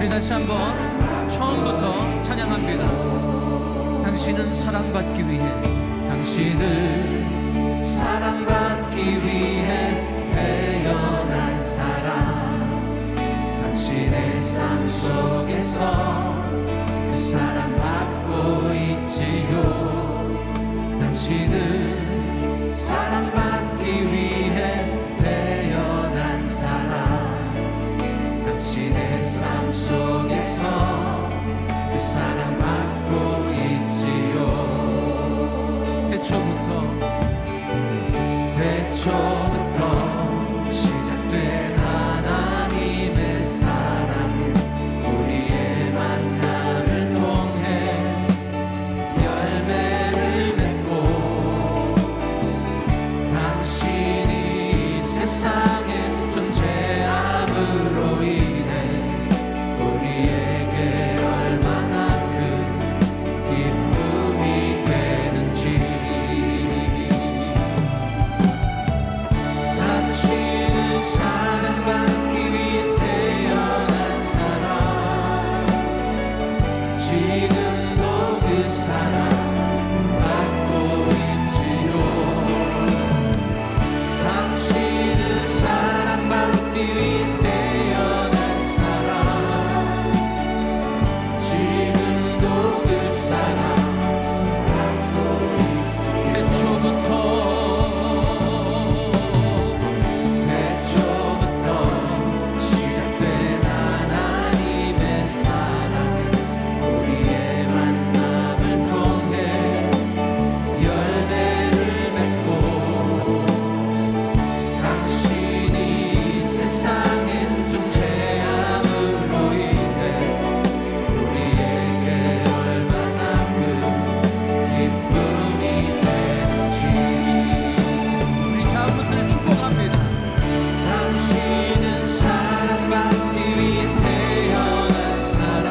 다시 한번 처음부터 찬양합니다. 당신은 사랑받기 위해, 당신은 사랑받기 위해 태어난 사람. 당신의 삶 속에서 그 사랑받고 있지요. 당신은 사랑받기 위해 태어난 사람. 당신의 삶 속에서 그 사랑받고 있지요. 태초부터 시작된 하나님의 사랑이 우리의 만남을 통해 열매를 맺고, 당신이 세상에 존재함으로 인해 우리에게 얼마나 큰 기쁨이 되는지. 당신은 사랑받기 위해 태어난 사람. 지금도 그 사랑 받고 있지요. 당신은 사랑받기 위해 태어난 사람. 지금도 그 사랑 받고 있지요. 태초부터 시작된 하나님의 사랑은 우리의 만남을 통해 열매를 맺고, 당신이 세상에 존재함으로 인해 우리에게 얼마나 큰 기쁨이 되는지. 우리 자분들 축복합니다. 당신은 사랑받기 위해 태어난 사람.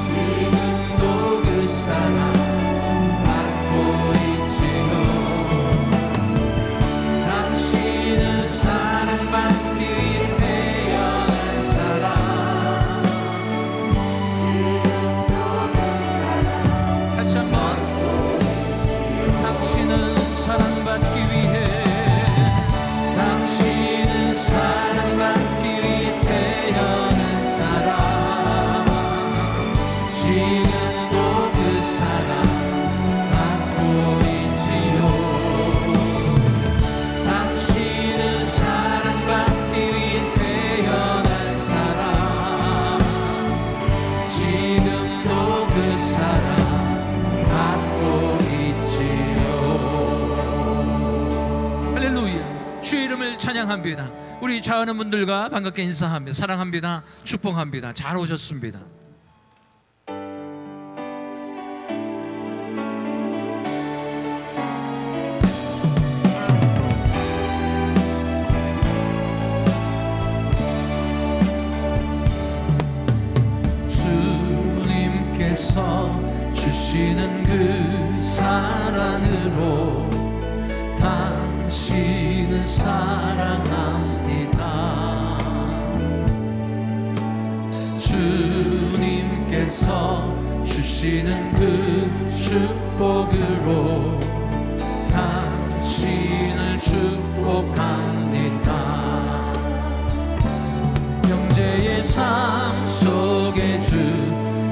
지금도 그 사랑 받고 있지요. 당신은 사랑받기 위해 태어난 사람. 다시 한번. 당신은 사랑받기 위해, 당신은 사랑받기 위해 태어난 사람. 지금도 그 사랑 받고 있지요. 당신은 사랑받기 위해 태어난 사람. 지금도 그 사랑 받고 있지요. 할렐루야. 주의 이름을 찬양합니다. 우리 좌하는 분들과 반갑게 인사합니다. 사랑합니다. 축복합니다. 잘 오셨습니다. 주님께서 주시는 그 사랑으로 당신을 사랑합니다. 주님께서 주시는 그 축복으로 당신을 축복합니다. 형제의 삶 속에 주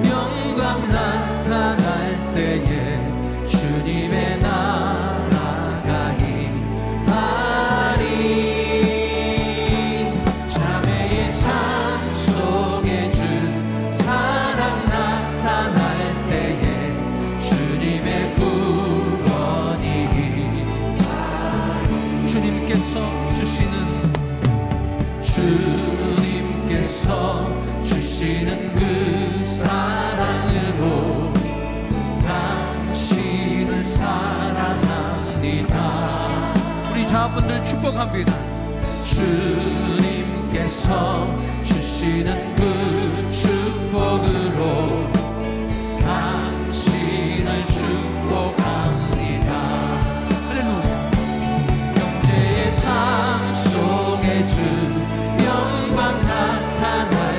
영광 나타날 때에 주님의 나라가 임하리. 자매의 삶 속에 주 사랑 나타날 때에 주님의 구원이 임하리. 주님께서 주시는 그 사랑으로 당신을 사랑합니다. 우리 자분들 축복합니다. 주님께서 주시는 그 축복으로 당신을 축복합니다. 할렐루야. 형제의 삶 속에 주 영광 나타나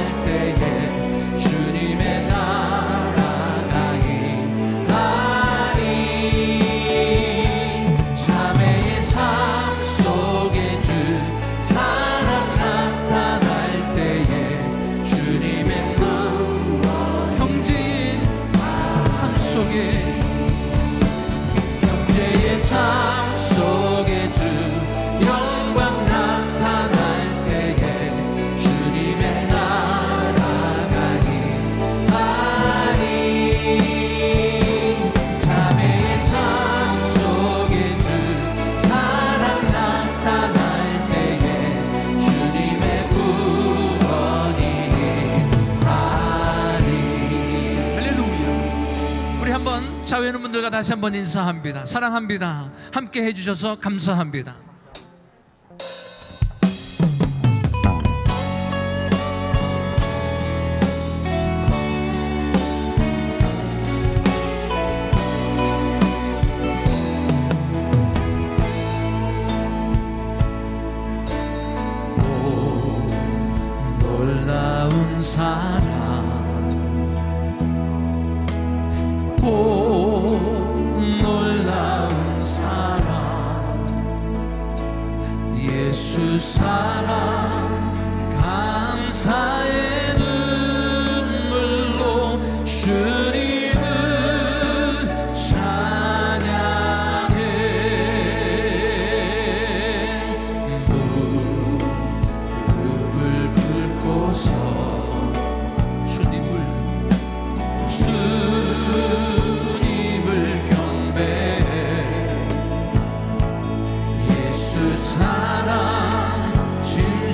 다시 한번 인사합니다. 사랑합니다. 함께 해주셔서 감사합니다. 놀라운 사랑, 오 놀라운 사랑, 예수 사랑, 감사의 눈물로 주님을 찬양해. 무릎을 꿇고서 주님을 경배해. 예수 사랑 진실로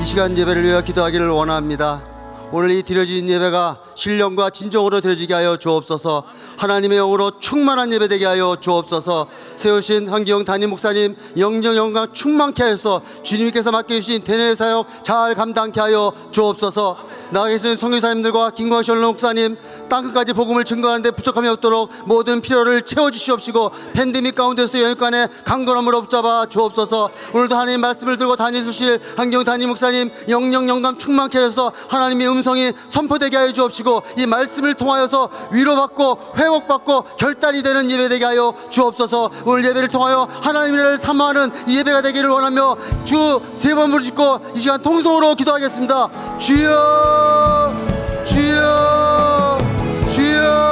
시간 예배를 위하여 기도하기를 원합니다. 오늘 이 드려진 예배가 신령과 진정으로 드려지게 하여 주옵소서. 하나님의 영으로 충만한 예배 되게 하여 주옵소서. 세우신 한기영 담임 목사님 영적 영광 충만케 하여서 주님께서 맡겨주신 대뇌 사역 잘 감당케 하여 주옵소서. 나가 계신 선교사님들과 김광철 목사님 땅끝까지 복음을 증거하는 데 부족함이 없도록 모든 필요를 채워주시옵시고, 팬데믹 가운데서도 영육간에 강건함으로 붙잡아 주옵소서. 오늘도 하나님 말씀을 들고 다니실 한기영 담임 목사님 영적 영광 충만케 하여서 하나님의 음성이 선포되게 하여 주옵시고, 이 말씀을 통하여서 위로받고 회복받고 결단이 되는 예배 되게 하여 주옵소서. 오늘 예배를 통하여 하나님을 사모하는 이 예배가 되기를 원하며 주 세 번 부르짖고 이 시간 통성으로 기도하겠습니다. 주여, 주여, 주여.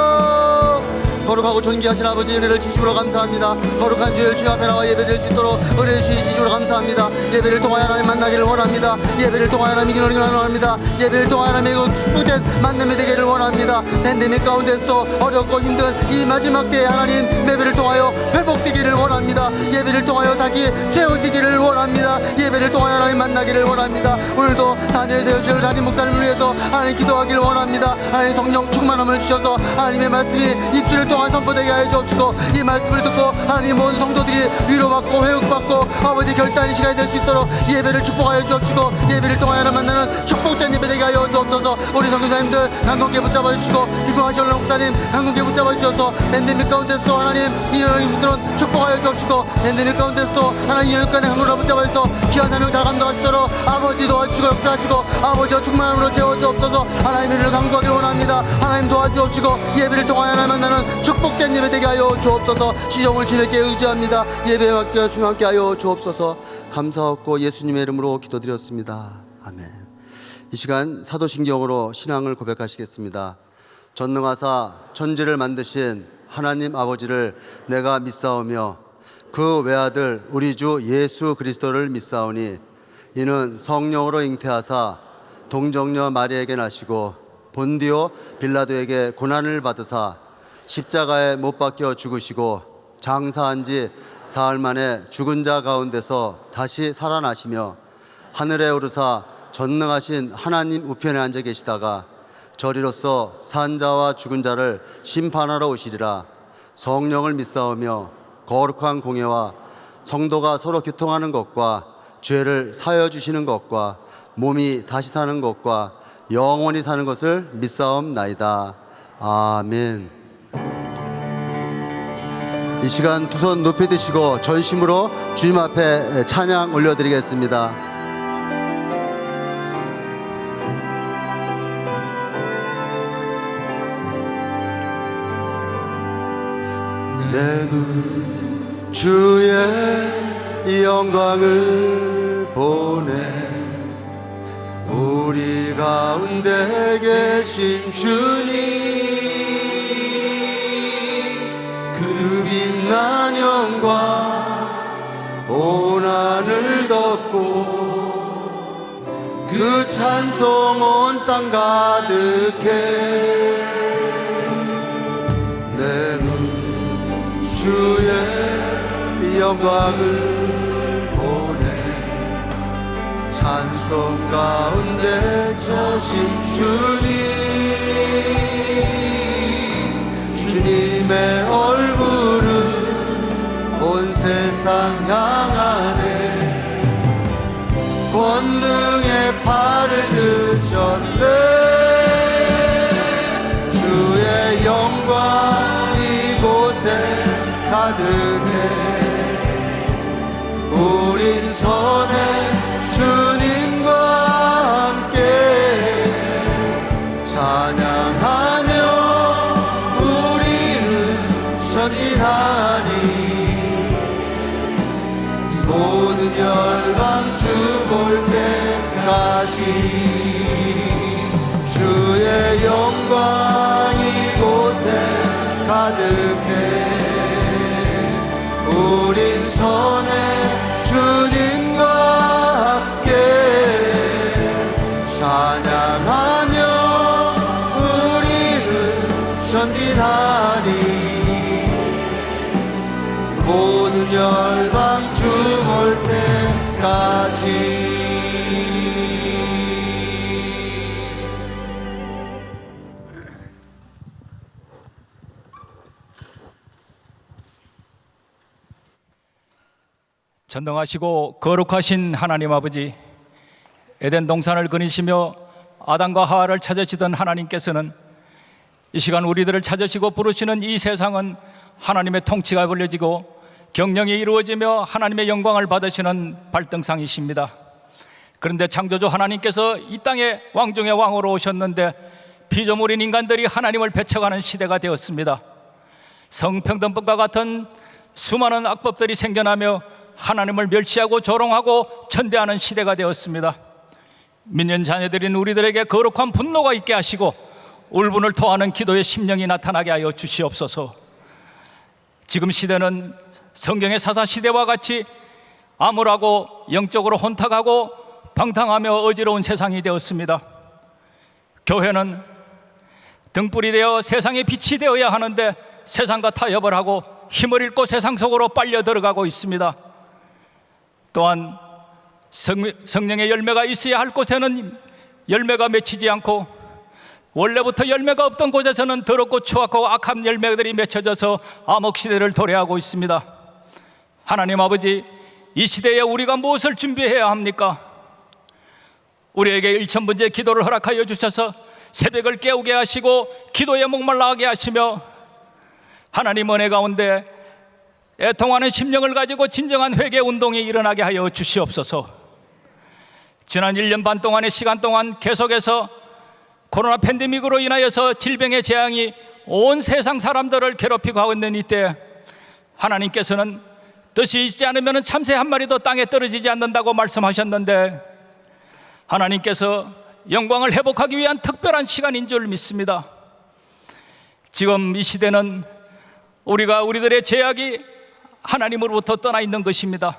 거룩하고 존귀하신 아버지, 은혜를 주심으로 감사합니다. 거룩한 주일 주 앞에 나와 예배드릴 수 있도록 은혜 주심으로 감사합니다. 예배를 통하여 하나님 만나기를 원합니다. 예배를 통하여 하나님 기도를 원합니다. 예배를 통하여 하나님의 축복된 만남이 되기를 원합니다. 팬데믹 가운데서 어렵고 힘든 이 마지막 때에 하나님 예배를 통하여 회복되기를 원합니다. 예배를 통하여 다시 세워지기를 원합니다. 예배를 통하여 하나님 만나기를 원합니다. 오늘도 단위에 되어주실 담임 목사님을 위해서 하나님 기도하기를 원합니다. 하나님 성령 충만함을 주셔서 하나님의 말씀이 입술을 통하여 선포되게 하여 주옵시고, 이 말씀을 듣고 하나님 모든 성도들이 위로받고 회복받고 아버지 결단의 시간이 될 수 있도록 예배를 축복하여 주옵시고, 예배를 통하여 만나는 축복된 예배 되게 하여 주옵소서. 우리 선교사님들 강건케 붙잡아 주시고, 이구하철 목사님 강건케 붙잡아 주셔서 팬데믹 가운데서도 하나님 이런 이들은 축복하여 주옵시고, 팬데믹 가운데서도 하나님 영육간의 강건을 붙잡아 주셔서 귀한 사명 잘 감당할 수 있도록 아버지 도와주시고 역사하시고 아버지와 충만함으로 채워 주옵소서. 하나님의 이름을 강구하기를 원합니다. 하나님 도와주옵시고, 예배를 통하여 하나님 만나는 축복된 예배 되게 하여 주옵소서. 시종을 주님께 의지합니다. 예배에 맡겨 주님 함께 하여 주옵소서. 감사하고 예수님의 이름으로 기도드렸습니다. 아멘. 이 시간 사도신경으로 신앙을 고백하시겠습니다. 전능하사 천지를 만드신 하나님 아버지를 내가 믿사오며 그 외아들 우리 주 예수 그리스도를 믿사오니, 이는 성령으로 잉태하사 동정녀 마리에게 나시고 본디오 빌라도에게 고난을 받으사 십자가에 못 박혀 죽으시고 장사한 지 사흘 만에 죽은 자 가운데서 다시 살아나시며 하늘에 오르사 전능하신 하나님 우편에 앉아 계시다가 저리로서 산 자와 죽은 자를 심판하러 오시리라. 성령을 믿사오며 거룩한 공예와 성도가 서로 교통하는 것과 죄를 사여 주시는 것과 몸이 다시 사는 것과 영원히 사는 것을 믿사옵나이다. 아멘. 이 시간 두 손 높이 드시고 전심으로 주님 앞에 찬양 올려드리겠습니다. 내 눈 주의 영광을 보네. 우리 가운데 계신 주님, 그 빛난 영광 온 하늘 덮고 그 찬송 온 땅 가득해. 내 눈 주의 영광을 보내. 찬송 가운데 서신 주님의 얼굴은 온 세상 향하네. 권능의 팔을 드셨네. 주의 영광 이곳에 가득해. 우린 선해 주님과 함께 찬양하며 우리는 전진하리. 모든 열방 주 볼 때까지 주의 영광 이곳에 가득해. 우린 선해 주님과 함께 찬양하며 우리는 전진하리. 모든 열방 주 볼 때까지. 전능하시고 거룩하신 하나님 아버지, 에덴 동산을 거니시며 아담과 하와를 찾으시던 하나님께서는 이 시간 우리들을 찾으시고 부르시는 이 세상은 하나님의 통치가 벌려지고 경영이 이루어지며 하나님의 영광을 받으시는 발등상이십니다. 그런데 창조주 하나님께서 이 땅에 왕 중의 왕으로 오셨는데 피조물인 인간들이 하나님을 배척하는 시대가 되었습니다. 성평등법과 같은 수많은 악법들이 생겨나며 하나님을 멸시하고 조롱하고 천대하는 시대가 되었습니다. 믿는 자녀들인 우리들에게 거룩한 분노가 있게 하시고 울분을 토하는 기도의 심령이 나타나게 하여 주시옵소서. 지금 시대는 성경의 사사시대와 같이 암울하고 영적으로 혼탁하고 방탕하며 어지러운 세상이 되었습니다. 교회는 등불이 되어 세상의 빛이 되어야 하는데 세상과 타협을 하고 힘을 잃고 세상 속으로 빨려 들어가고 있습니다. 또한 성령의 열매가 있어야 할 곳에는 열매가 맺히지 않고 원래부터 열매가 없던 곳에서는 더럽고 추악하고 악한 열매들이 맺혀져서 암흑시대를 도래하고 있습니다. 하나님 아버지, 이 시대에 우리가 무엇을 준비해야 합니까? 우리에게 일천번째 기도를 허락하여 주셔서 새벽을 깨우게 하시고 기도에 목말라하게 하시며 하나님 은혜 가운데 애통하는 심령을 가지고 진정한 회개 운동이 일어나게 하여 주시옵소서. 지난 1년 반 동안의 시간 동안 계속해서 코로나 팬데믹으로 인하여서 질병의 재앙이 온 세상 사람들을 괴롭히고 하고 있는 이때 하나님께서는 뜻이 있지 않으면 참새 한 마리도 땅에 떨어지지 않는다고 말씀하셨는데 하나님께서 영광을 회복하기 위한 특별한 시간인 줄 믿습니다. 지금 이 시대는 우리들의 죄악이 하나님으로부터 떠나 있는 것입니다.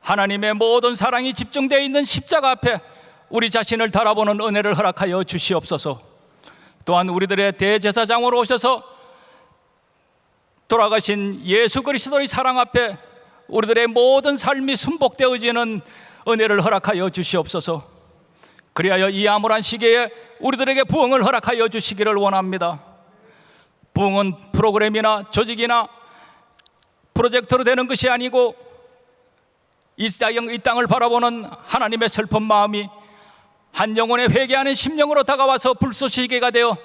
하나님의 모든 사랑이 집중되어 있는 십자가 앞에 우리 자신을 달아보는 은혜를 허락하여 주시옵소서. 또한 우리들의 대제사장으로 오셔서 돌아가신 예수 그리스도의 사랑 앞에 우리들의 모든 삶이 순복되어지는 은혜를 허락하여 주시옵소서. 그리하여 이 암울한 시기에 우리들에게 부흥을 허락하여 주시기를 원합니다. 부흥은 프로그램이나 조직이나 프로젝트로 되는 것이 아니고 이 땅을 바라보는 하나님의 슬픈 마음이 한 영혼의 회개하는 심령으로 다가와서 불쏘시개가 되어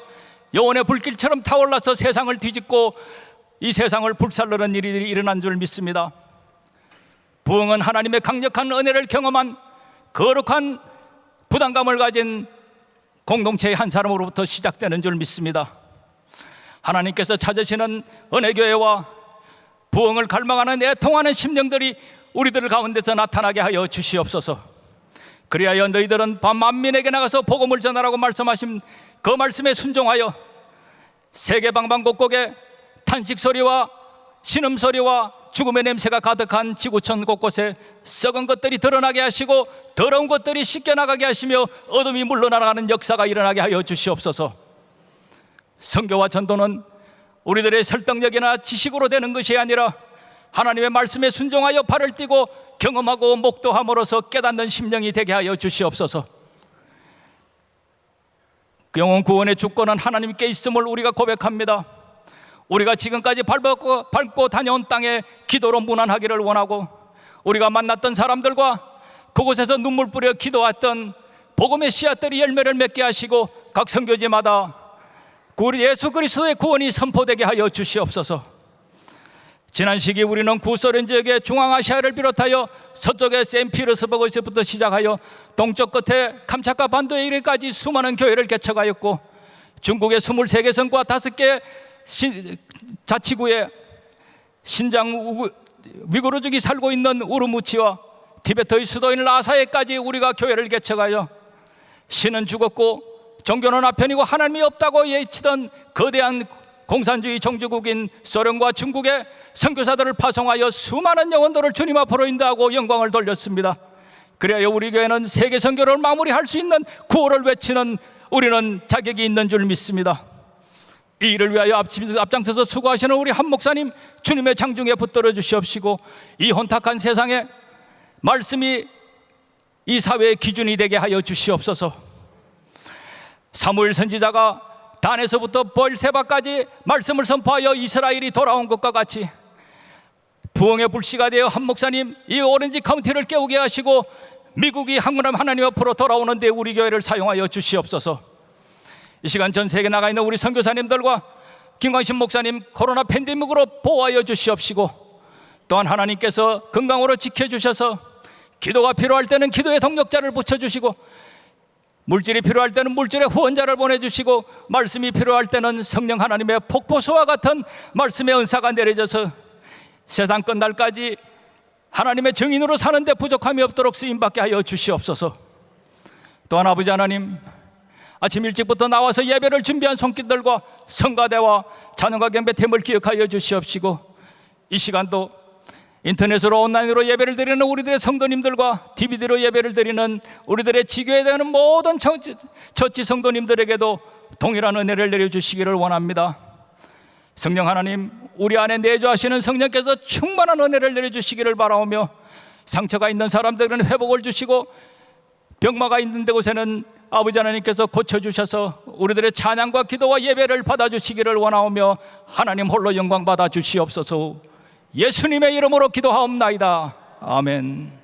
영혼의 불길처럼 타올라서 세상을 뒤집고 이 세상을 불살르는 일이 일어난 줄 믿습니다. 부흥은 하나님의 강력한 은혜를 경험한 거룩한 부담감을 가진 공동체의 한 사람으로부터 시작되는 줄 믿습니다. 하나님께서 찾으시는 은혜교회와 부흥을 갈망하는 애통하는 심령들이 우리들 가운데서 나타나게 하여 주시옵소서. 그리하여 너희들은 만민에게 나가서 복음을 전하라고 말씀하신 그 말씀에 순종하여 세계 방방곡곡에 탄식소리와 신음소리와 죽음의 냄새가 가득한 지구촌 곳곳에 썩은 것들이 드러나게 하시고 더러운 것들이 씻겨나가게 하시며 어둠이 물러나가는 역사가 일어나게 하여 주시옵소서. 선교와 전도는 우리들의 설득력이나 지식으로 되는 것이 아니라 하나님의 말씀에 순종하여 발을 띄고 경험하고 목도함으로써 깨닫는 심령이 되게 하여 주시옵소서. 그 영혼 구원의 주권은 하나님께 있음을 우리가 고백합니다. 우리가 지금까지 밟고 다녀온 땅에 기도로 무난하기를 원하고 우리가 만났던 사람들과 그곳에서 눈물 뿌려 기도했던 복음의 씨앗들이 열매를 맺게 하시고 각 선교지마다 우리 예수 그리스도의 구원이 선포되게 하여 주시옵소서. 지난 시기 우리는 구소련 지역의 중앙아시아를 비롯하여 서쪽의 샌피터스버그에서부터 시작하여 동쪽 끝에 감차카 반도에 이르기까지 수많은 교회를 개척하였고 중국의 23개 성과 5개 자치구에 신장 위구르족이 살고 있는 우르무치와 티베트의 수도인 라사에까지 우리가 교회를 개척하여 신은 죽었고 종교는 아편이고 하나님이 없다고 예치던 거대한 공산주의 종주국인 소련과 중국의 선교사들을 파송하여 수많은 영혼들을 주님 앞으로 인도하고 영광을 돌렸습니다. 그래야 우리 교회는 세계 선교를 마무리할 수 있는 구호를 외치는 우리는 자격이 있는 줄 믿습니다. 이 일을 위하여 앞장서서 수고하시는 우리 한 목사님 주님의 장중에 붙들어 주시옵시고 이 혼탁한 세상에 말씀이 이 사회의 기준이 되게 하여 주시옵소서. 사무엘 선지자가 단에서부터 벌세바까지 말씀을 선포하여 이스라엘이 돌아온 것과 같이 부흥의 불씨가 되어 한 목사님 이 오렌지 카운티를 깨우게 하시고 미국이 하나님 앞으로 돌아오는데 우리 교회를 사용하여 주시옵소서. 이 시간 전 세계 나가 있는 우리 선교사님들과 김광신 목사님 코로나 팬데믹으로 보호하여 주시옵시고, 또한 하나님께서 건강으로 지켜주셔서 기도가 필요할 때는 기도의 동력자를 붙여주시고, 물질이 필요할 때는 물질의 후원자를 보내주시고, 말씀이 필요할 때는 성령 하나님의 폭포수와 같은 말씀의 은사가 내려져서 세상 끝날까지 하나님의 증인으로 사는데 부족함이 없도록 쓰임받게 하여 주시옵소서. 또한 아버지 하나님, 아침 일찍부터 나와서 예배를 준비한 손길들과 성가대와 찬양과 경배팀을 기억하여 주시옵시고, 이 시간도 인터넷으로 온라인으로 예배를 드리는 우리들의 성도님들과 DVD로 예배를 드리는 우리들의 지교에 대한 모든 처치 성도님들에게도 동일한 은혜를 내려주시기를 원합니다. 성령 하나님, 우리 안에 내주하시는 성령께서 충만한 은혜를 내려주시기를 바라오며, 상처가 있는 사람들은 회복을 주시고 병마가 있는 곳에는 아버지 하나님께서 고쳐주셔서 우리들의 찬양과 기도와 예배를 받아주시기를 원하오며, 하나님 홀로 영광 받아 주시옵소서. 예수님의 이름으로 기도하옵나이다. 아멘.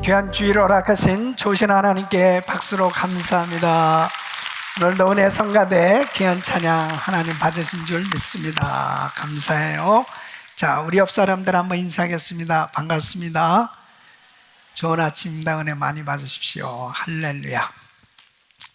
귀한 주일 허락하신 좋으신 하나님께 박수로 감사합니다. 오늘도 은혜 성가대 귀한 찬양 하나님 받으신 줄 믿습니다. 감사해요. 자, 우리 옆 사람들 한번 인사하겠습니다. 반갑습니다. 좋은 아침입니다. 은혜 많이 받으십시오. 할렐루야.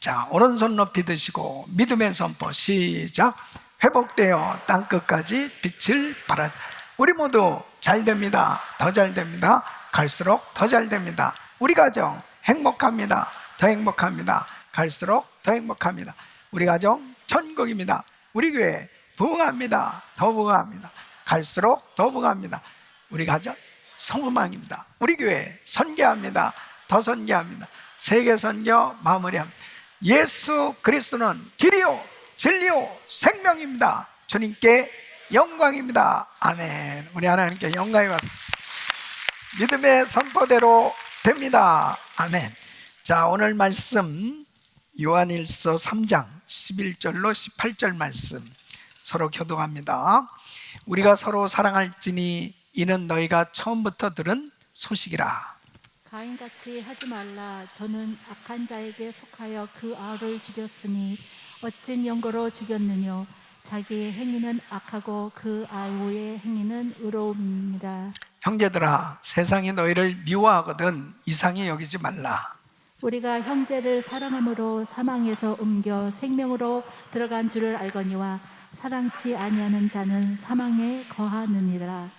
자, 오른손 높이 드시고 믿음의 선포 시작. 회복되어 땅끝까지 빛을 발하자. 우리 모두 잘 됩니다. 더 잘 됩니다. 갈수록 더 잘 됩니다. 우리 가정 행복합니다. 더 행복합니다. 갈수록 더 행복합니다. 우리 가정 천국입니다. 우리 교회 부흥합니다. 더 부흥합니다. 갈수록 더 부흥합니다. 우리 가정 소망입니다. 우리 교회 선교합니다. 더 선교합니다. 세계 선교 마무리합니다. 예수 그리스도는 길이요 진리요 생명입니다. 주님께 영광입니다. 아멘. 우리 하나님께 영광이 왔습니다. 믿음의 선포대로 됩니다. 아멘. 자, 오늘 말씀 요한일서 3장 11절로 18절 말씀 서로 교독합니다. 우리가 서로 사랑할지니 이는 너희가 처음부터 들은 소식이라. 가인같이 하지 말라. 저는 악한 자에게 속하여 그 아우를 죽였으니 어찐 연고로 죽였느뇨. 자기의 행위는 악하고 그 아우의 행위는 의로움이니라. 형제들아, 세상이 너희를 미워하거든 이상히 여기지 말라. 우리가 형제를 사랑함으로 사망에서 옮겨 생명으로 들어간 줄을 알거니와 사랑치 아니하는 자는 사망에 거하느니라.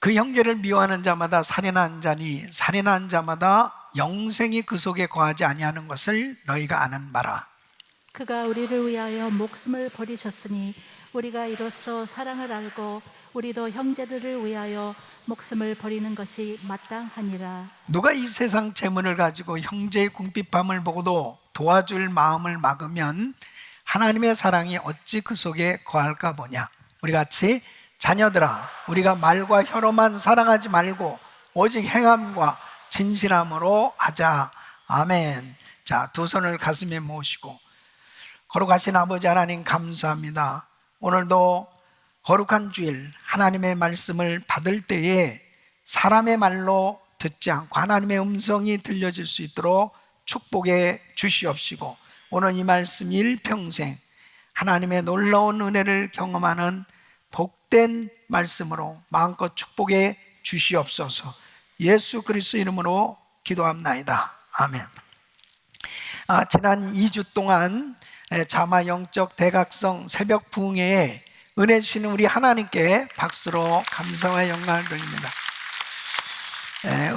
그 형제를 미워하는 자마다 살인한 자니 살인한 자마다 영생이 그 속에 거하지 아니하는 것을 너희가 아는 바라. 그가 우리를 위하여 목숨을 버리셨으니 우리가 이로써 사랑을 알고 우리도 형제들을 위하여 목숨을 버리는 것이 마땅하니라. 누가 이 세상 재물을 가지고 형제의 궁핍함을 보고도 도와줄 마음을 막으면 하나님의 사랑이 어찌 그 속에 거할까 보냐. 우리 같이 자녀들아, 우리가 말과 혀로만 사랑하지 말고 오직 행함과 진실함으로 하자. 아멘. 자, 두 손을 가슴에 모으시고 거룩하신 아버지 하나님 감사합니다. 오늘도 거룩한 주일 하나님의 말씀을 받을 때에 사람의 말로 듣지 않고 하나님의 음성이 들려질 수 있도록 축복해 주시옵시고 오늘 이 말씀 일평생 하나님의 놀라운 은혜를 경험하는 복된 말씀으로 마음껏 축복해 주시옵소서. 예수 그리스도 이름으로 기도합나이다. 아멘. 지난 2주 동안 자마 영적 대각성 새벽 부흥회에 은혜 주시는 우리 하나님께 박수로 감사와 영광을 드립니다.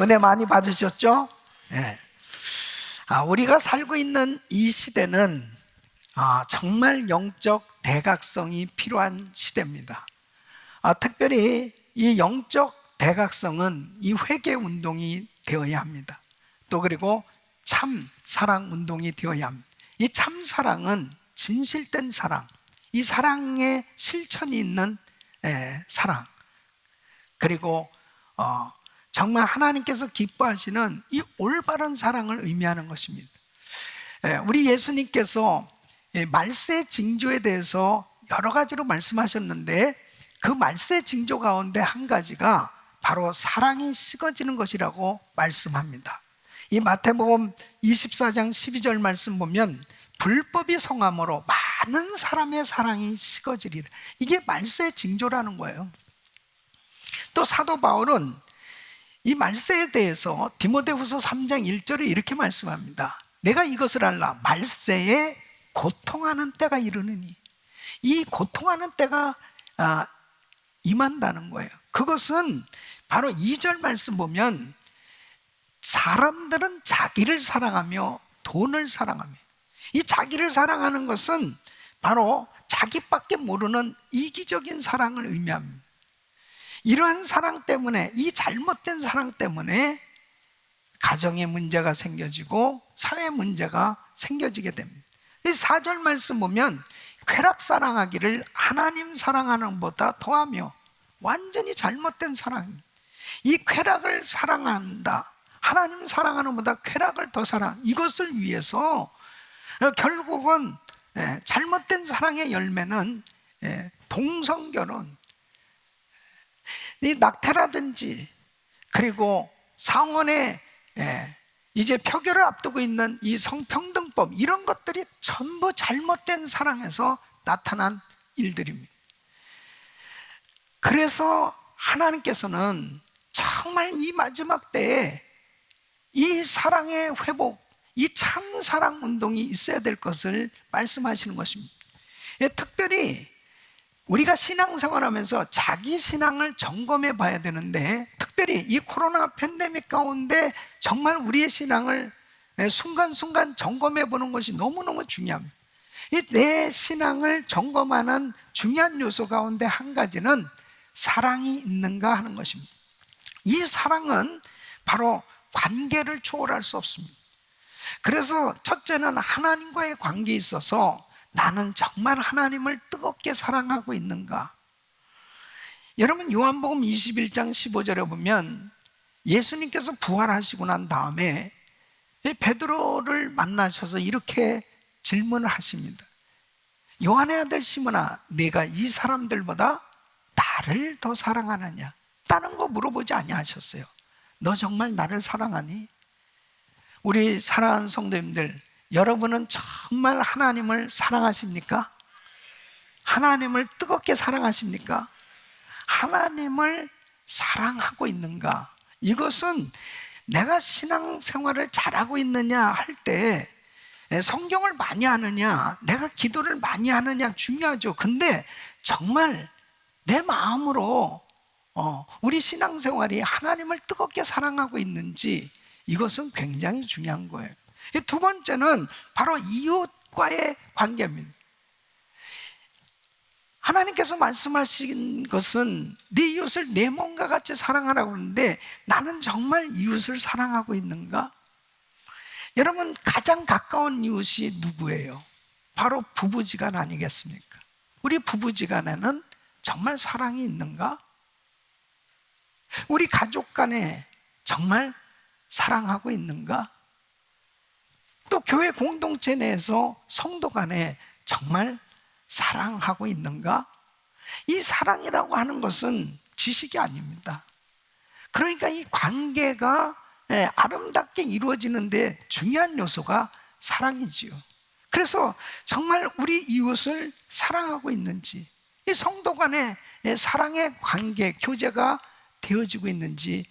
은혜 많이 받으셨죠? 우리가 살고 있는 이 시대는 정말 영적 대각성이 필요한 시대입니다. 특별히 이 영적 대각성은 이 회개 운동이 되어야 합니다. 또 그리고 참 사랑 운동이 되어야 합니다. 이 참 사랑은 진실된 사랑, 이 사랑에 실천이 있는 사랑, 그리고 정말 하나님께서 기뻐하시는 이 올바른 사랑을 의미하는 것입니다. 우리 예수님께서 말세 징조에 대해서 여러 가지로 말씀하셨는데 그 말세 징조 가운데 한 가지가 바로 사랑이 식어지는 것이라고 말씀합니다. 이 마태복음 24장 12절 말씀 보면 불법이 성함으로 많은 사람의 사랑이 식어지리라. 이게 말세 징조라는 거예요. 또 사도 바울은 이 말세에 대해서 디모데후서 3장 1절에 이렇게 말씀합니다. 내가 이것을 알라. 말세에 고통하는 때가 이르느니. 이 고통하는 때가 임한다는 거예요. 그것은 바로 2절 말씀 보면 사람들은 자기를 사랑하며 돈을 사랑하며, 이 자기를 사랑하는 것은 바로 자기밖에 모르는 이기적인 사랑을 의미합니다. 이러한 사랑 때문에, 이 잘못된 사랑 때문에 가정에 문제가 생겨지고 사회 문제가 생겨지게 됩니다. 이 4절 말씀 보면 쾌락 사랑하기를 하나님 사랑하는 것보다 더하며, 완전히 잘못된 사랑입니다. 이 쾌락을 사랑한다, 하나님 사랑하는 것보다 쾌락을 더 사랑, 이것을 위해서 결국은 잘못된 사랑의 열매는 동성결혼, 이 낙태라든지 그리고 상원의 이제 표결을 앞두고 있는 이 성평등법, 이런 것들이 전부 잘못된 사랑에서 나타난 일들입니다. 그래서 하나님께서는 정말 이 마지막 때에 이 사랑의 회복, 이 참사랑 운동이 있어야 될 것을 말씀하시는 것입니다. 특별히 우리가 신앙생활하면서 자기 신앙을 점검해 봐야 되는데, 특별히 이 코로나 팬데믹 가운데 정말 우리의 신앙을 순간순간 점검해 보는 것이 너무너무 중요합니다. 내 신앙을 점검하는 중요한 요소 가운데 한 가지는 사랑이 있는가 하는 것입니다. 이 사랑은 바로 관계를 초월할 수 없습니다. 그래서 첫째는 하나님과의 관계에 있어서 나는 정말 하나님을 뜨겁게 사랑하고 있는가? 여러분, 요한복음 21장 15절에 보면 예수님께서 부활하시고 난 다음에 베드로를 만나셔서 이렇게 질문을 하십니다. 요한의 아들 시몬아, 네가 이 사람들보다 나를 더 사랑하느냐? 다른 거 물어보지 아니하셨어요. 너 정말 나를 사랑하니? 우리 사랑하는 성도님들, 여러분은 정말 하나님을 사랑하십니까? 하나님을 뜨겁게 사랑하십니까? 하나님을 사랑하고 있는가? 이것은 내가 신앙생활을 잘하고 있느냐 할 때 성경을 많이 하느냐, 내가 기도를 많이 하느냐 중요하죠. 근데 정말 내 마음으로 우리 신앙생활이 하나님을 뜨겁게 사랑하고 있는지, 이것은 굉장히 중요한 거예요. 두 번째는 바로 이웃과의 관계입니다. 하나님께서 말씀하신 것은 네 이웃을 내 몸과 같이 사랑하라고 하는데, 나는 정말 이웃을 사랑하고 있는가? 여러분, 가장 가까운 이웃이 누구예요? 바로 부부지간 아니겠습니까? 우리 부부지간에는 정말 사랑이 있는가? 우리 가족 간에 정말 사랑하고 있는가? 또 교회 공동체 내에서 성도 간에 정말 사랑하고 있는가? 이 사랑이라고 하는 것은 지식이 아닙니다. 그러니까 이 관계가 아름답게 이루어지는데 중요한 요소가 사랑이지요. 그래서 정말 우리 이웃을 사랑하고 있는지, 이 성도 간의 사랑의 관계, 교제가 되어지고 있는지,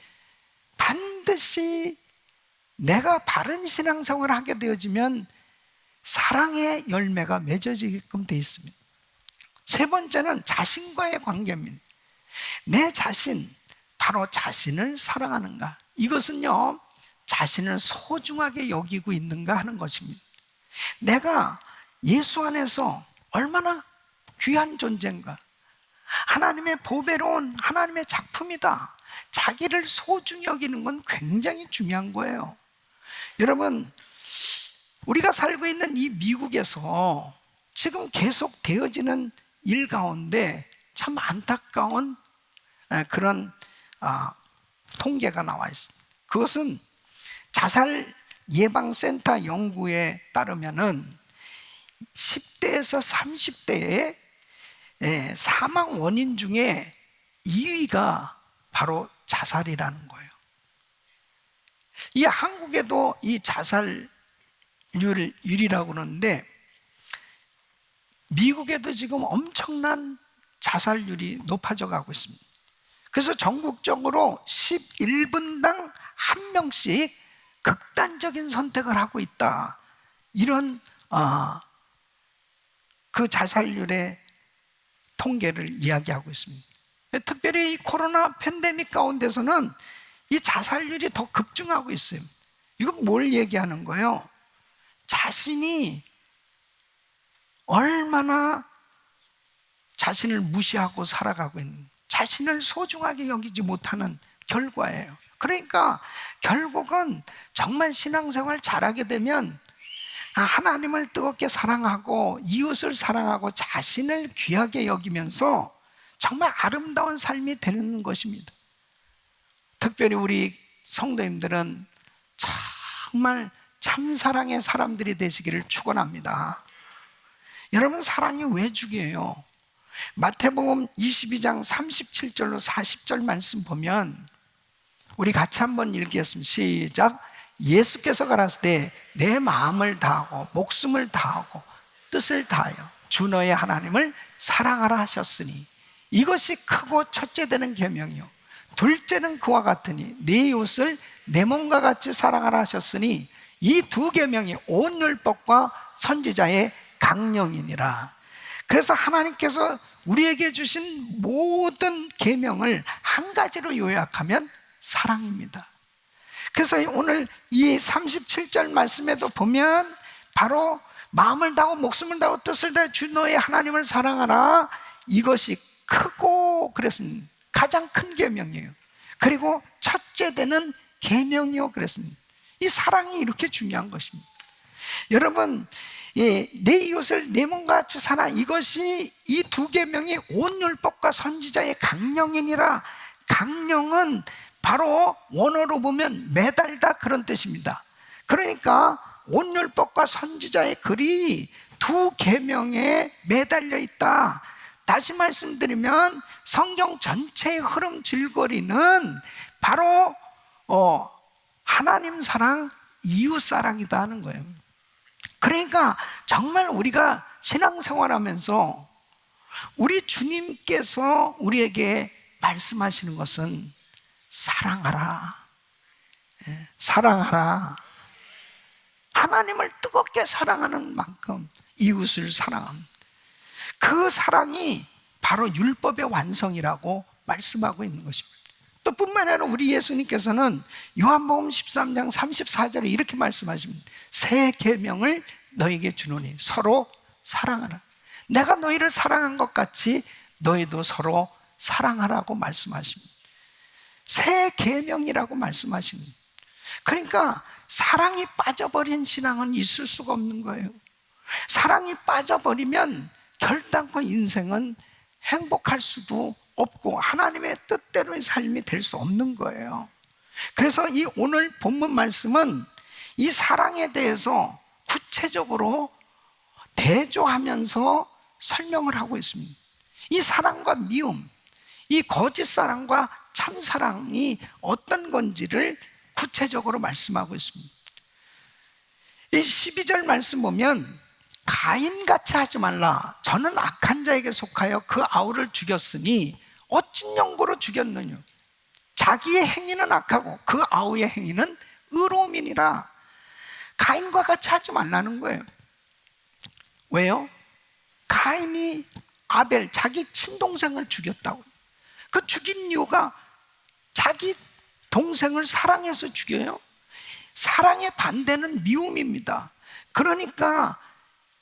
반드시 내가 바른 신앙생활을 하게 되어지면 사랑의 열매가 맺어지게끔 되어 있습니다. 세 번째는 자신과의 관계입니다. 내 자신, 바로 자신을 사랑하는가? 이것은요, 자신을 소중하게 여기고 있는가 하는 것입니다. 내가 예수 안에서 얼마나 귀한 존재인가? 하나님의 보배로운 하나님의 작품이다. 자기를 소중히 여기는 건 굉장히 중요한 거예요. 여러분, 우리가 살고 있는 이 미국에서 지금 계속 되어지는 일 가운데 참 안타까운 그런 통계가 나와 있습니다. 그것은 자살 예방센터 연구에 따르면은 10대에서 30대의 사망 원인 중에 2위가 바로 자살이라는 거예요. 이 한국에도 이 자살률이라고 그러는데, 미국에도 지금 엄청난 자살률이 높아져 가고 있습니다. 그래서 전국적으로 11분당 1명씩 극단적인 선택을 하고 있다. 이런 그 자살률의 통계를 이야기하고 있습니다. 특별히 이 코로나 팬데믹 가운데서는 이 자살률이 더 급증하고 있어요. 이건 뭘 얘기하는 거예요? 자신이 얼마나 자신을 무시하고 살아가고 있는, 자신을 소중하게 여기지 못하는 결과예요. 그러니까 결국은 정말 신앙생활 잘하게 되면 하나님을 뜨겁게 사랑하고 이웃을 사랑하고 자신을 귀하게 여기면서 정말 아름다운 삶이 되는 것입니다. 특별히 우리 성도님들은 정말 참사랑의 사람들이 되시기를 축원합니다. 여러분, 사랑이 왜 중요해요? 마태복음 22장 37절로 40절 말씀 보면 우리 같이 한번 읽겠습니다. 시작. 예수께서 가라사대 때 내 마음을 다하고 목숨을 다하고 뜻을 다하여 주 너의 하나님을 사랑하라 하셨으니 이것이 크고 첫째 되는 계명이요 둘째는 그와 같으니 네 이웃을 내 몸과 같이 사랑하라 하셨으니 이 두 계명이 온 율법과 선지자의 강령이니라. 그래서 하나님께서 우리에게 주신 모든 계명을 한 가지로 요약하면 사랑입니다. 그래서 오늘 이 37절 말씀에도 보면 바로 마음을 다하고 목숨을 다하고 뜻을 다하여 주 너의 하나님을 사랑하라, 이것이 크고 그랬습니다. 가장 큰 계명이에요. 그리고 첫째 되는 계명이요 그랬습니다. 이 사랑이 이렇게 중요한 것입니다. 여러분, 내 이웃을 내 몸과 같이 사랑, 이것이 이 두 계명이 온 율법과 선지자의 강령이니라. 강령은 바로 원어로 보면 매달다 그런 뜻입니다. 그러니까 온 율법과 선지자의 글이 두 계명에 매달려 있다. 다시 말씀드리면 성경 전체의 흐름 질거리는 바로 하나님 사랑, 이웃 사랑이다 하는 거예요. 그러니까 정말 우리가 신앙생활하면서 우리 주님께서 우리에게 말씀하시는 것은 사랑하라, 사랑하라. 하나님을 뜨겁게 사랑하는 만큼 이웃을 사랑합니다. 그 사랑이 바로 율법의 완성이라고 말씀하고 있는 것입니다. 또 뿐만 아니라 우리 예수님께서는 요한복음 13장 34절에 이렇게 말씀하십니다. 새 계명을 너에게 주노니 서로 사랑하라. 내가 너희를 사랑한 것 같이 너희도 서로 사랑하라고 말씀하십니다. 새 계명이라고 말씀하십니다. 그러니까 사랑이 빠져버린 신앙은 있을 수가 없는 거예요. 사랑이 빠져버리면 결단코 인생은 행복할 수도 없고 하나님의 뜻대로의 삶이 될 수 없는 거예요. 그래서 이 오늘 본문 말씀은 이 사랑에 대해서 구체적으로 대조하면서 설명을 하고 있습니다. 이 사랑과 미움, 이 거짓 사랑과 참 사랑이 어떤 건지를 구체적으로 말씀하고 있습니다. 이 12절 말씀 보면 가인같이 하지 말라. 저는 악한 자에게 속하여 그 아우를 죽였으니 어찐 연고로 죽였느냐. 자기의 행위는 악하고 그 아우의 행위는 의로움이니라. 가인과 같이 하지 말라는 거예요. 왜요? 가인이 아벨, 자기 친동생을 죽였다고. 그 죽인 이유가 자기 동생을 사랑해서 죽여요. 사랑의 반대는 미움입니다. 그러니까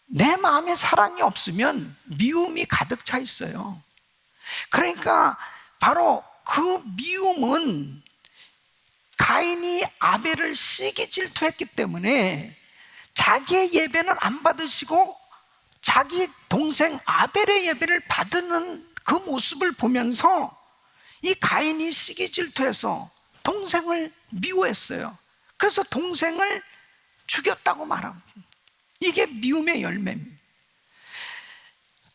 내 마음에 사랑이 없으면 미움이 가득 차 있어요. 그러니까 바로 그 미움은 가인이 아벨을 시기 질투했기 때문에 자기의 예배는 안 받으시고 자기 동생 아벨의 예배를 받는 그 모습을 보면서 이 가인이 시기 질투해서 동생을 미워했어요. 그래서 동생을 죽였다고 말하고, 이게 미움의 열매입니다.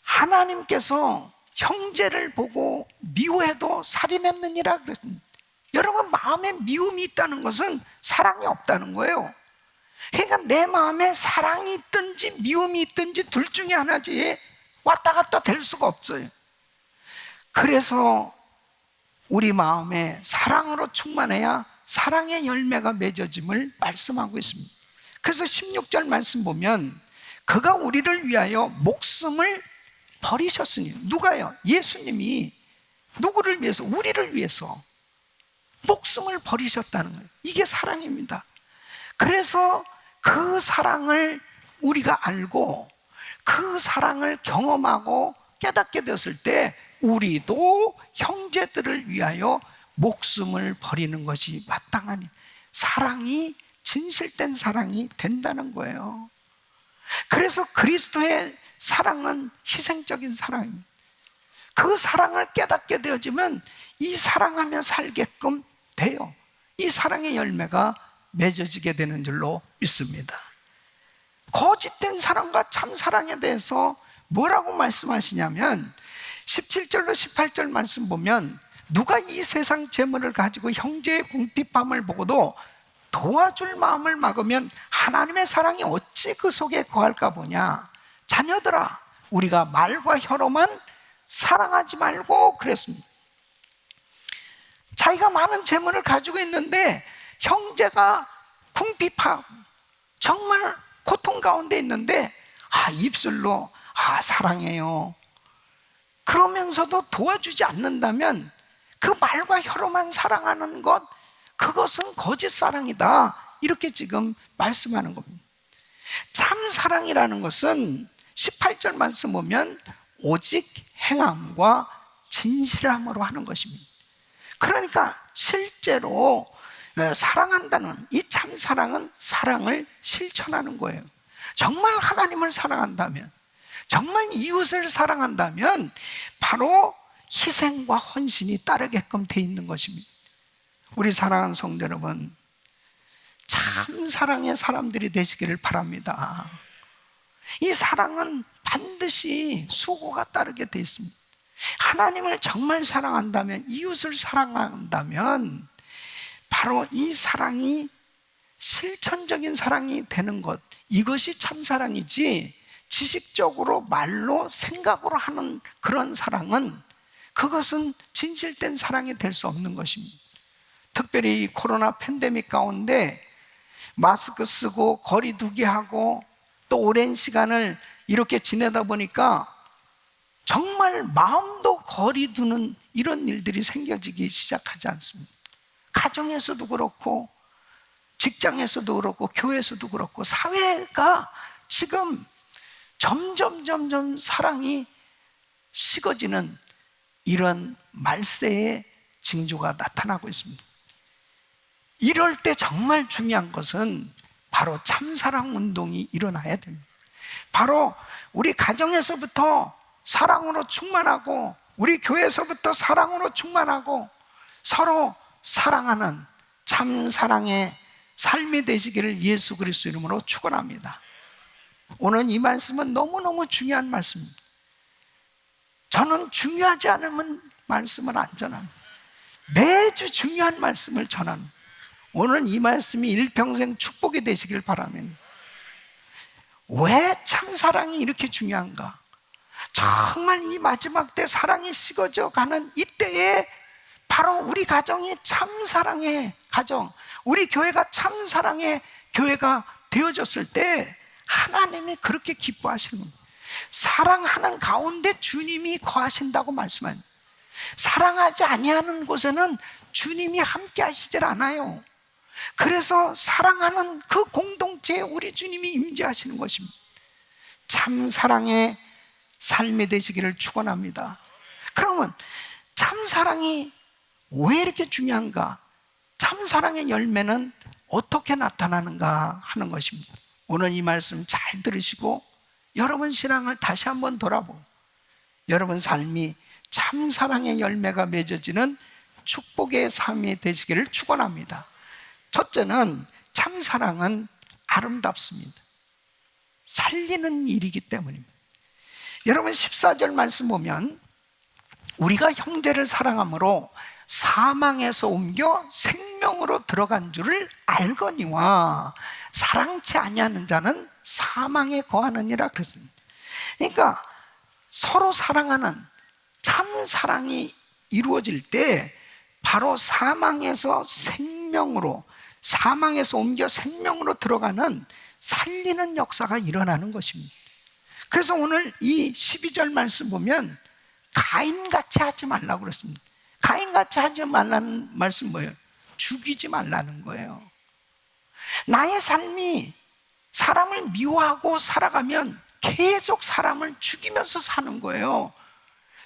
하나님께서 형제를 보고 미워해도 살인했느니라 그랬습니다. 여러분, 마음에 미움이 있다는 것은 사랑이 없다는 거예요. 그러니까 내 마음에 사랑이 있든지 미움이 있든지 둘 중에 하나지 왔다 갔다 될 수가 없어요. 그래서 우리 마음에 사랑으로 충만해야 사랑의 열매가 맺어짐을 말씀하고 있습니다. 그래서 16절 말씀 보면 그가 우리를 위하여 목숨을 버리셨으니, 누가요? 예수님이 누구를 위해서? 우리를 위해서 목숨을 버리셨다는 거예요. 이게 사랑입니다. 그래서 그 사랑을 우리가 알고 그 사랑을 경험하고 깨닫게 되었을 때 우리도 형제들을 위하여 목숨을 버리는 것이 마땅하니, 사랑이 진실된 사랑이 된다는 거예요. 그래서 그리스도의 사랑은 희생적인 사랑입니다. 그 사랑을 깨닫게 되어지면 이 사랑하며 살게끔 돼요. 이 사랑의 열매가 맺어지게 되는 줄로 믿습니다. 거짓된 사랑과 참 사랑에 대해서 뭐라고 말씀하시냐면 17절로 18절 말씀 보면 누가 이 세상 재물을 가지고 형제의 궁핍함을 보고도 도와줄 마음을 막으면 하나님의 사랑이 어찌 그 속에 거할까 보냐. 자녀들아, 우리가 말과 혀로만 사랑하지 말고 그랬습니다. 자기가 많은 재물을 가지고 있는데 형제가 궁핍하고 정말 고통 가운데 있는데 입술로 사랑해요 그러면서도 도와주지 않는다면 그 말과 혀로만 사랑하는 것, 그것은 거짓 사랑이다, 이렇게 지금 말씀하는 겁니다. 참 사랑이라는 것은 18절 말씀 보면 오직 행함과 진실함으로 하는 것입니다. 그러니까 실제로 사랑한다는 이 참 사랑은 사랑을 실천하는 거예요. 정말 하나님을 사랑한다면, 정말 이웃을 사랑한다면 바로 희생과 헌신이 따르게끔 돼 있는 것입니다. 우리 사랑하는 성도 여러분, 참 사랑의 사람들이 되시기를 바랍니다. 이 사랑은 반드시 수고가 따르게 돼 있습니다. 하나님을 정말 사랑한다면, 이웃을 사랑한다면 바로 이 사랑이 실천적인 사랑이 되는 것, 이것이 참 사랑이지 지식적으로 말로 생각으로 하는 그런 사랑은, 그것은 진실된 사랑이 될 수 없는 것입니다. 특별히 이 코로나 팬데믹 가운데 마스크 쓰고 거리 두기 하고 또 오랜 시간을 이렇게 지내다 보니까 정말 마음도 거리 두는 이런 일들이 생겨지기 시작하지 않습니다. 가정에서도 그렇고 직장에서도 그렇고 교회에서도 그렇고 사회가 지금 점점 사랑이 식어지는 이런 말세의 징조가 나타나고 있습니다. 이럴 때 정말 중요한 것은 바로 참사랑 운동이 일어나야 됩니다. 바로 우리 가정에서부터 사랑으로 충만하고, 우리 교회에서부터 사랑으로 충만하고 서로 사랑하는 참사랑의 삶이 되시기를 예수 그리스도 이름으로 축원합니다. 오늘 이 말씀은 너무너무 중요한 말씀입니다. 저는 중요하지 않으면 말씀을 안 전합니다. 매주 중요한 말씀을 전합니다. 오늘 이 말씀이 일평생 축복이 되시길 바랍니다. 왜 참사랑이 이렇게 중요한가? 정말 이 마지막 때 사랑이 식어져 가는 이때에 바로 우리 가정이 참사랑의 가정, 우리 교회가 참사랑의 교회가 되어졌을 때 하나님이 그렇게 기뻐하시는 겁니다. 사랑하는 가운데 주님이 거하신다고 말씀합니다. 사랑하지 아니하는 곳에는 주님이 함께 하시질 않아요. 그래서 사랑하는 그 공동체에 우리 주님이 임재하시는 것입니다. 참 사랑의 삶이 되시기를 축원합니다. 그러면 참 사랑이 왜 이렇게 중요한가? 참 사랑의 열매는 어떻게 나타나는가 하는 것입니다. 오늘 이 말씀 잘 들으시고 여러분 신앙을 다시 한번 돌아보고 여러분 삶이 참 사랑의 열매가 맺어지는 축복의 삶이 되시기를 축원합니다. 첫째는 참 사랑은 아름답습니다. 살리는 일이기 때문입니다. 여러분 14절 말씀 보면 우리가 형제를 사랑함으로 사망에서 옮겨 생명으로 들어간 줄을 알거니와 사랑치 아니하는 자는 사망에 거하느니라 그랬습니다. 그러니까 서로 사랑하는 참 사랑이 이루어질 때 바로 사망에서 생명으로, 사망에서 옮겨 생명으로 들어가는 살리는 역사가 일어나는 것입니다. 그래서 오늘 이 12절 말씀 보면 가인같이 하지 말라고 그랬습니다. 가인같이 하지 말라는 말씀 뭐예요? 죽이지 말라는 거예요. 나의 삶이 사람을 미워하고 살아가면 계속 사람을 죽이면서 사는 거예요.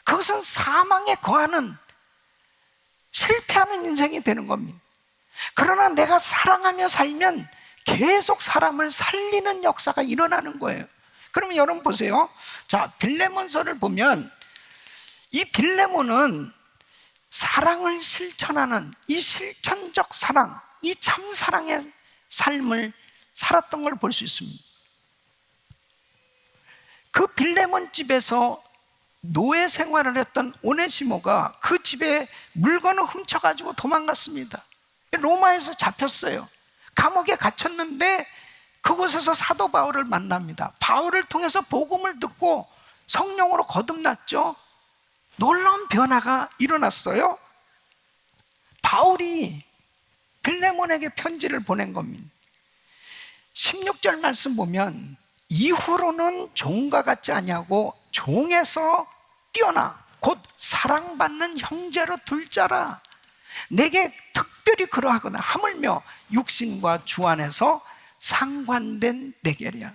그것은 사망에 거하는 실패하는 인생이 되는 겁니다. 그러나 내가 사랑하며 살면 계속 사람을 살리는 역사가 일어나는 거예요. 그러면 여러분 보세요. 자, 빌레몬서를 보면 이 빌레몬은 사랑을 실천하는 이 실천적 사랑, 이 참사랑의 삶을 살았던 걸 볼 수 있습니다. 그 빌레몬 집에서 노예 생활을 했던 오네시모가 그 집에 물건을 훔쳐가지고 도망갔습니다. 로마에서 잡혔어요. 감옥에 갇혔는데 그곳에서 사도 바울을 만납니다. 바울을 통해서 복음을 듣고 성령으로 거듭났죠. 놀라운 변화가 일어났어요. 바울이 빌레몬에게 편지를 보낸 겁니다. 16절 말씀 보면 이후로는 종과 같지 아니하고 종에서 뛰어나 곧 사랑받는 형제로 둘 자라. 내게 특별히 그러하거나 하물며 육신과 주 안에서 상관된 대결이야.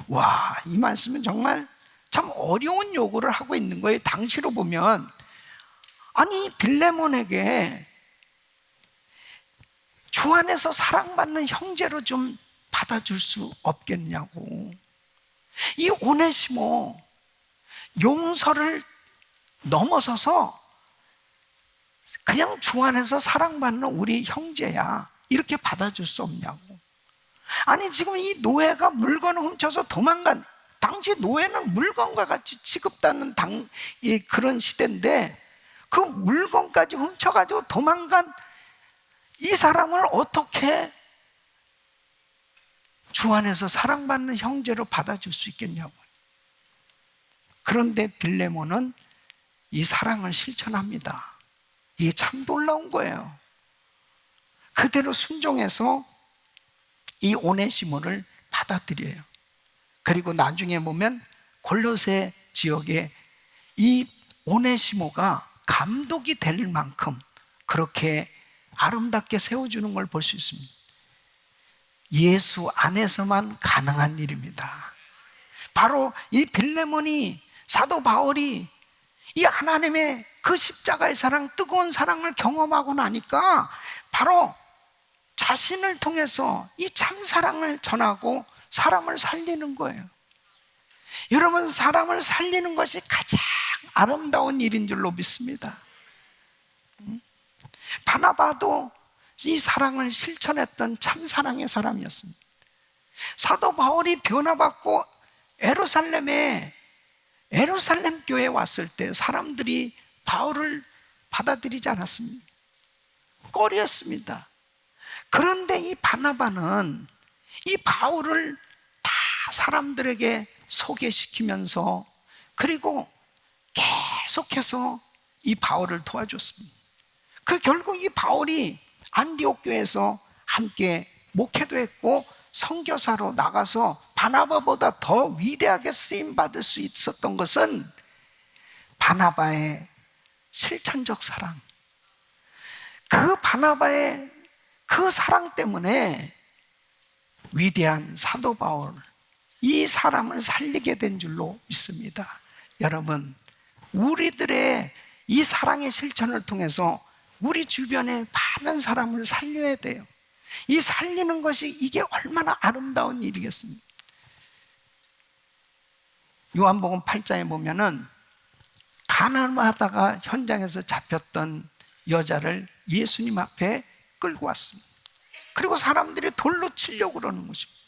와, 이 말씀은 정말 참 어려운 요구를 하고 있는 거예요. 당시로 보면 아니 빌레몬에게 주 안에서 사랑받는 형제로 좀 받아줄 수 없겠냐고. 이 오네시모 용서를 넘어서서 그냥 주 안에서 사랑받는 우리 형제야, 이렇게 받아줄 수 없냐고. 아니 지금 이 노예가 물건을 훔쳐서 도망간, 당시 노예는 물건과 같이 취급받는 그런 시대인데 그 물건까지 훔쳐가지고 도망간 이 사람을 어떻게 주 안에서 사랑받는 형제로 받아줄 수 있겠냐고. 그런데 빌레몬은 이 사랑을 실천합니다. 이게 참 놀라운 거예요. 그대로 순종해서 이 오네시모를 받아들여요. 그리고 나중에 보면 골로새 지역에 이 오네시모가 감독이 될 만큼 그렇게 아름답게 세워주는 걸 볼 수 있습니다. 예수 안에서만 가능한 일입니다. 바로 이 빌레몬이, 사도 바울이 이 하나님의 그 십자가의 사랑, 뜨거운 사랑을 경험하고 나니까 바로 자신을 통해서 이 참사랑을 전하고 사람을 살리는 거예요. 여러분, 사람을 살리는 것이 가장 아름다운 일인 줄로 믿습니다. 바나바도 이 사랑을 실천했던 참사랑의 사람이었습니다. 사도 바울이 변화받고 에루살렘 교회에 왔을 때 사람들이 바울을 받아들이지 않았습니다. 꺼렸습니다. 그런데 이 바나바는 이 바울을 다 사람들에게 소개시키면서 그리고 계속해서 이 바울을 도와줬습니다. 결국 이 바울이 안디옥 교회에서 함께 목회도 했고 선교사로 나가서 바나바보다 더 위대하게 쓰임받을 수 있었던 것은 바나바의 실천적 사랑, 그 바나바의 그 사랑 때문에 위대한 사도 바울, 이 사람을 살리게 된 줄로 믿습니다. 여러분, 우리들의 이 사랑의 실천을 통해서 우리 주변에 많은 사람을 살려야 돼요. 이 살리는 것이 이게 얼마나 아름다운 일이겠습니까? 요한복음 8장에 보면은 가늠하다가 현장에서 잡혔던 여자를 예수님 앞에 끌고 왔습니다. 그리고 사람들이 돌로 치려고 그러는 것입니다.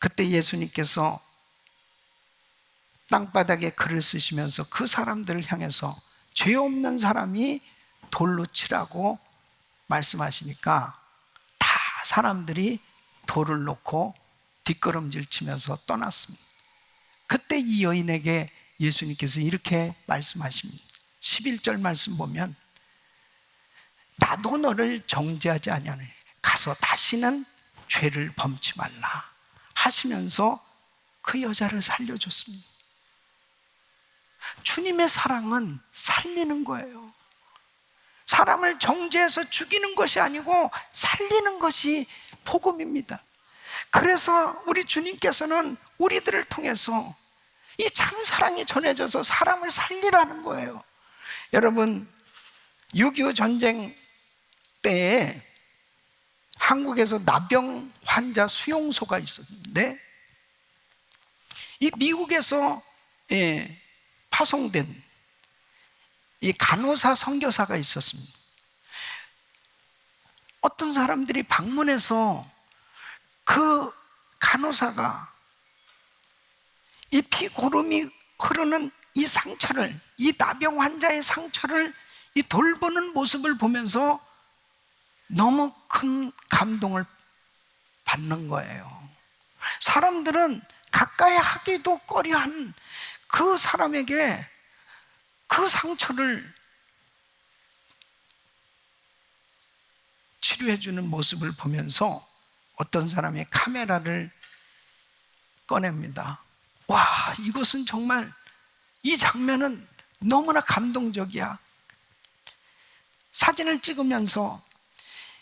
그때 예수님께서 땅바닥에 글을 쓰시면서 그 사람들을 향해서 죄 없는 사람이 돌로 치라고 말씀하시니까 다 사람들이 돌을 놓고 뒷걸음질 치면서 떠났습니다. 그때 이 여인에게 예수님께서 이렇게 말씀하십니다. 11절 말씀 보면 나도 너를 정죄하지 아니하노니 가서 다시는 죄를 범치 말라 하시면서 그 여자를 살려줬습니다. 주님의 사랑은 살리는 거예요. 사람을 정죄해서 죽이는 것이 아니고 살리는 것이 복음입니다. 그래서 우리 주님께서는 우리들을 통해서 이 참사랑이 전해져서 사람을 살리라는 거예요. 여러분, 6.25 전쟁 때에 한국에서 나병 환자 수용소가 있었는데 이 미국에서 파송된 이 간호사 선교사가 있었습니다. 어떤 사람들이 방문해서 그 간호사가 이 피고름이 흐르는 이 상처를, 이 나병 환자의 상처를 이 돌보는 모습을 보면서 너무 큰 감동을 받는 거예요. 사람들은 가까이 하기도 꺼려한 그 사람에게 그 상처를 치료해주는 모습을 보면서 어떤 사람이 카메라를 꺼냅니다. 와, 이것은 정말, 이 장면은 너무나 감동적이야. 사진을 찍으면서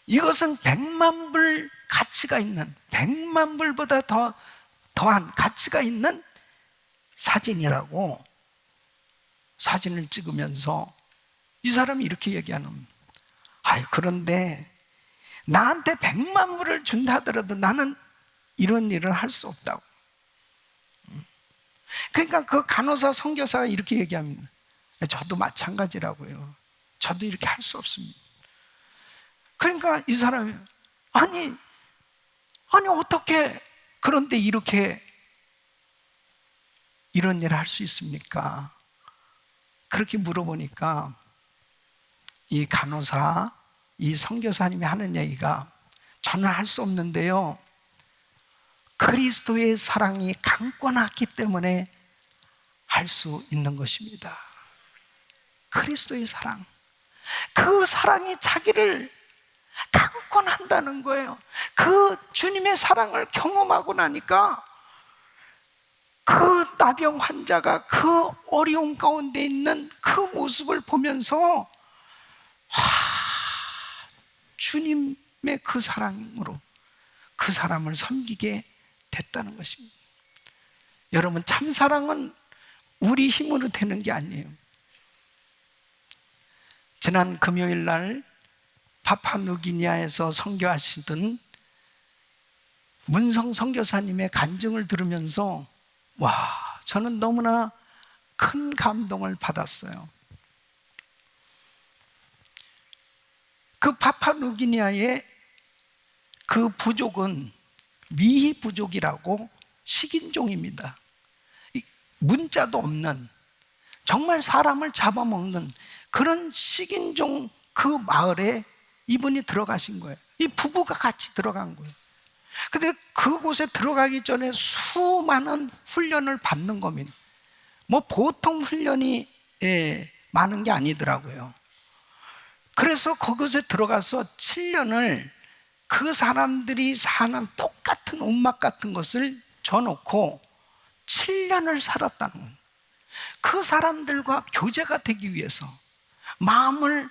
이것은 100만 불 가치가 있는, 100만 불보다 더한 가치가 있는 사진이라고 사진을 찍으면서 이 사람이 이렇게 얘기하는, 그런데 나한테 100만 불을 준다 하더라도 나는 이런 일을 할 수 없다고. 그러니까 그 간호사 선교사가 이렇게 얘기합니다. 저도 마찬가지라고요. 저도 이렇게 할 수 없습니다. 그러니까 이 사람이 아니 어떻게 그런데 이렇게 이런 일을 할 수 있습니까? 그렇게 물어보니까 이 간호사, 이 선교사님이 하는 얘기가, 저는 할 수 없는데요, 그리스도의 사랑이 강권하기 때문에 할 수 있는 것입니다. 그리스도의 사랑, 그 사랑이 자기를 강권한다는 거예요. 그 주님의 사랑을 경험하고 나니까 그 나병 환자가 그 어려움 가운데 있는 그 모습을 보면서 주님의 그 사랑으로 그 사람을 섬기게 됐다는 것입니다. 여러분, 참사랑은 우리 힘으로 되는 게 아니에요. 지난 금요일 날 파푸아뉴기니아에서 선교하시던 문성 선교사님의 간증을 들으면서 저는 너무나 큰 감동을 받았어요. 그 파푸아뉴기니아의 그 부족은 미히 부족이라고 식인종입니다. 문자도 없는, 정말 사람을 잡아먹는 그런 식인종 그 마을에 이분이 들어가신 거예요. 이 부부가 같이 들어간 거예요. 근데 그곳에 들어가기 전에 수많은 훈련을 받는 겁니다. 보통 훈련이 많은 게 아니더라고요. 그래서 그곳에 들어가서 7년을 그 사람들이 사는 똑같은 움막 같은 것을 줘놓고 7년을 살았다는 거예요. 그 사람들과 교제가 되기 위해서, 마음을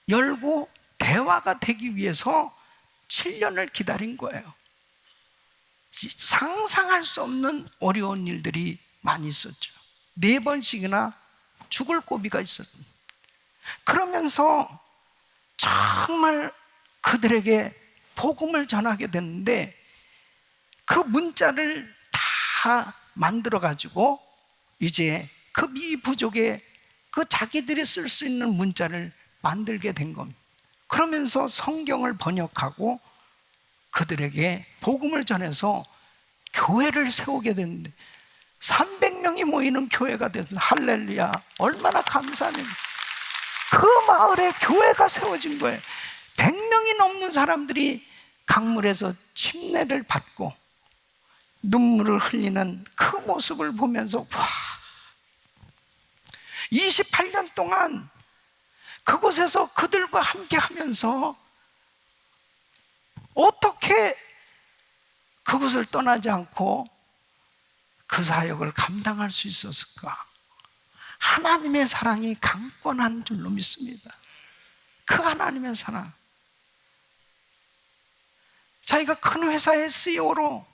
열고 대화가 되기 위해서 7년을 기다린 거예요. 상상할 수 없는 어려운 일들이 많이 있었죠. 4번씩이나 죽을 고비가 있었죠. 그러면서 정말 그들에게 복음을 전하게 됐는데, 그 문자를 다 만들어가지고 이제 그 미부족의 그 자기들이 쓸 수 있는 문자를 만들게 된 겁니다. 그러면서 성경을 번역하고 그들에게 복음을 전해서 교회를 세우게 됐는데 300명이 모이는 교회가 됐어요. 할렐루야, 얼마나 감사합니다. 그 마을에 교회가 세워진 거예요. 100명이 넘는 사람들이 강물에서 침례를 받고 눈물을 흘리는 그 모습을 보면서 28년 동안 그곳에서 그들과 함께 하면서 어떻게 그곳을 떠나지 않고 그 사역을 감당할 수 있었을까? 하나님의 사랑이 강권한 줄로 믿습니다. 그 하나님의 사랑. 자기가 큰 회사의 CEO로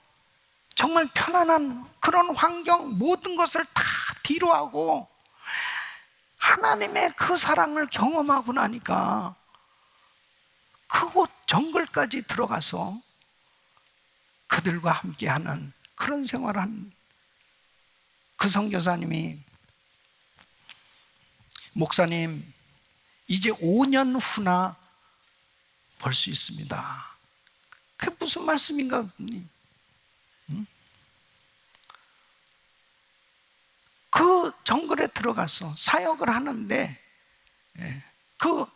정말 편안한 그런 환경, 모든 것을 다 뒤로하고 하나님의 그 사랑을 경험하고 나니까 그곳 정글까지 들어가서 그들과 함께하는 그런 생활을 한 그 선교사님이, 목사님, 이제 5년 후나 볼 수 있습니다. 그게 무슨 말씀인가? 그 정글에 들어가서 사역을 하는데 그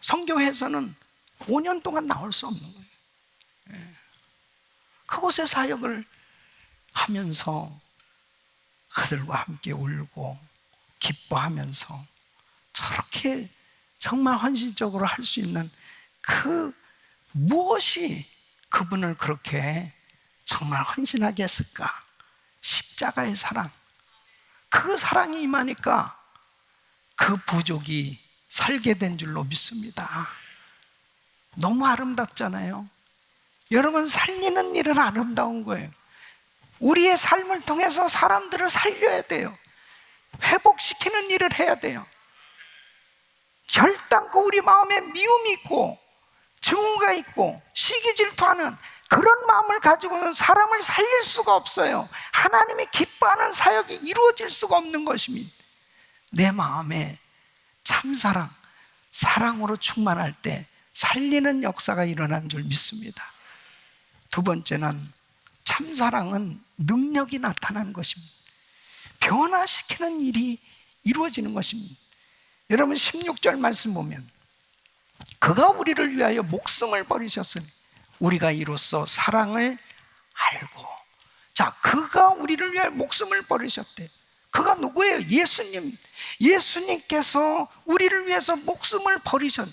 선교회에서는 5년 동안 나올 수 없는 거예요. 그곳에 사역을 하면서 그들과 함께 울고 기뻐하면서 저렇게 정말 헌신적으로 할 수 있는 그 무엇이 그분을 그렇게 정말 헌신하게 했을까? 십자가의 사랑. 그 사랑이 임하니까 그 부족이 살게 된 줄로 믿습니다. 너무 아름답잖아요. 여러분, 살리는 일은 아름다운 거예요. 우리의 삶을 통해서 사람들을 살려야 돼요. 회복시키는 일을 해야 돼요. 결단코 우리 마음에 미움이 있고 증오가 있고 시기 질투하는 그런 마음을 가지고는 사람을 살릴 수가 없어요. 하나님이 기뻐하는 사역이 이루어질 수가 없는 것입니다. 내 마음에 참사랑, 사랑으로 충만할 때 살리는 역사가 일어난 줄 믿습니다. 두 번째는 참사랑은 능력이 나타나는 것입니다. 변화시키는 일이 이루어지는 것입니다. 여러분 16절 말씀 보면 그가 우리를 위하여 목숨을 버리셨으니 우리가 이로써 사랑을 알고. 자, 그가 우리를 위하여 목숨을 버리셨대. 그가 누구예요? 예수님. 예수님께서 우리를 위해서 목숨을 버리셨.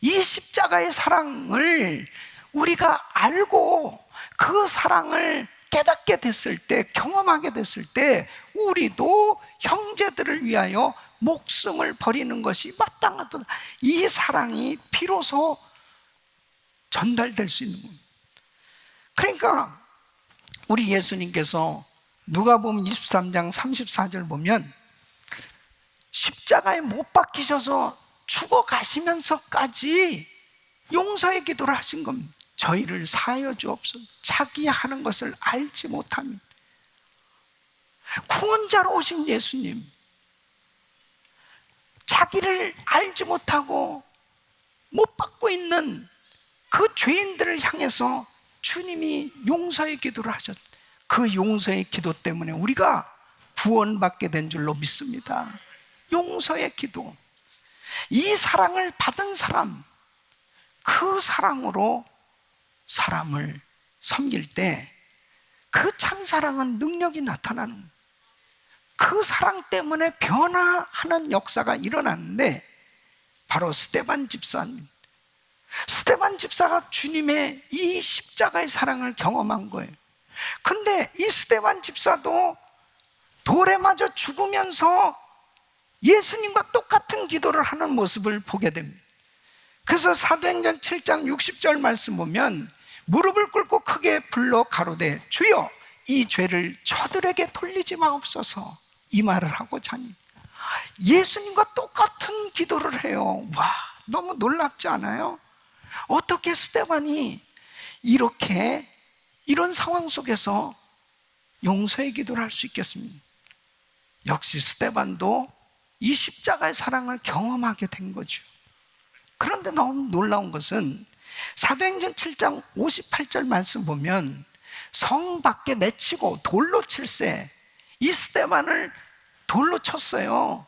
이 십자가의 사랑을 우리가 알고 그 사랑을 깨닫게 됐을 때, 경험하게 됐을 때 우리도 형제들을 위하여 목숨을 버리는 것이 마땅하다. 이 사랑이 비로소 전달될 수 있는 겁니다. 그러니까 우리 예수님께서 누가복음 23장 34절 보면 십자가에 못 박히셔서 죽어가시면서까지 용서의 기도를 하신 겁니다. 저희를 사하여 주옵소서. 자기 하는 것을 알지 못합니다. 구원자로 오신 예수님, 자기를 알지 못하고 못 받고 있는 그 죄인들을 향해서 주님이 용서의 기도를 하셨. 그 용서의 기도 때문에 우리가 구원받게 된 줄로 믿습니다. 용서의 기도. 이 사랑을 받은 사람, 그 사랑으로 사람을 섬길 때 그 참사랑은 능력이 나타나는, 그 사랑 때문에 변화하는 역사가 일어났는데 바로 스데반 집사입니다. 스데반 집사가 주님의 이 십자가의 사랑을 경험한 거예요. 근데 이 스데반 집사도 돌에 맞아 죽으면서 예수님과 똑같은 기도를 하는 모습을 보게 됩니다. 그래서 사도행전 7장 60절 말씀 보면 무릎을 꿇고 크게 불러 가로되 주여 이 죄를 저들에게 돌리지 마옵소서, 이 말을 하고 자니 예수님과 똑같은 기도를 해요. 와, 너무 놀랍지 않아요? 어떻게 스데반이 이렇게 이런 상황 속에서 용서의 기도를 할 수 있겠습니까? 역시 스데반도 이 십자가의 사랑을 경험하게 된 거죠. 그런데 너무 놀라운 것은 사도행전 7장 58절 말씀 보면 성 밖에 내치고 돌로 칠세, 이 스데반을 돌로 쳤어요.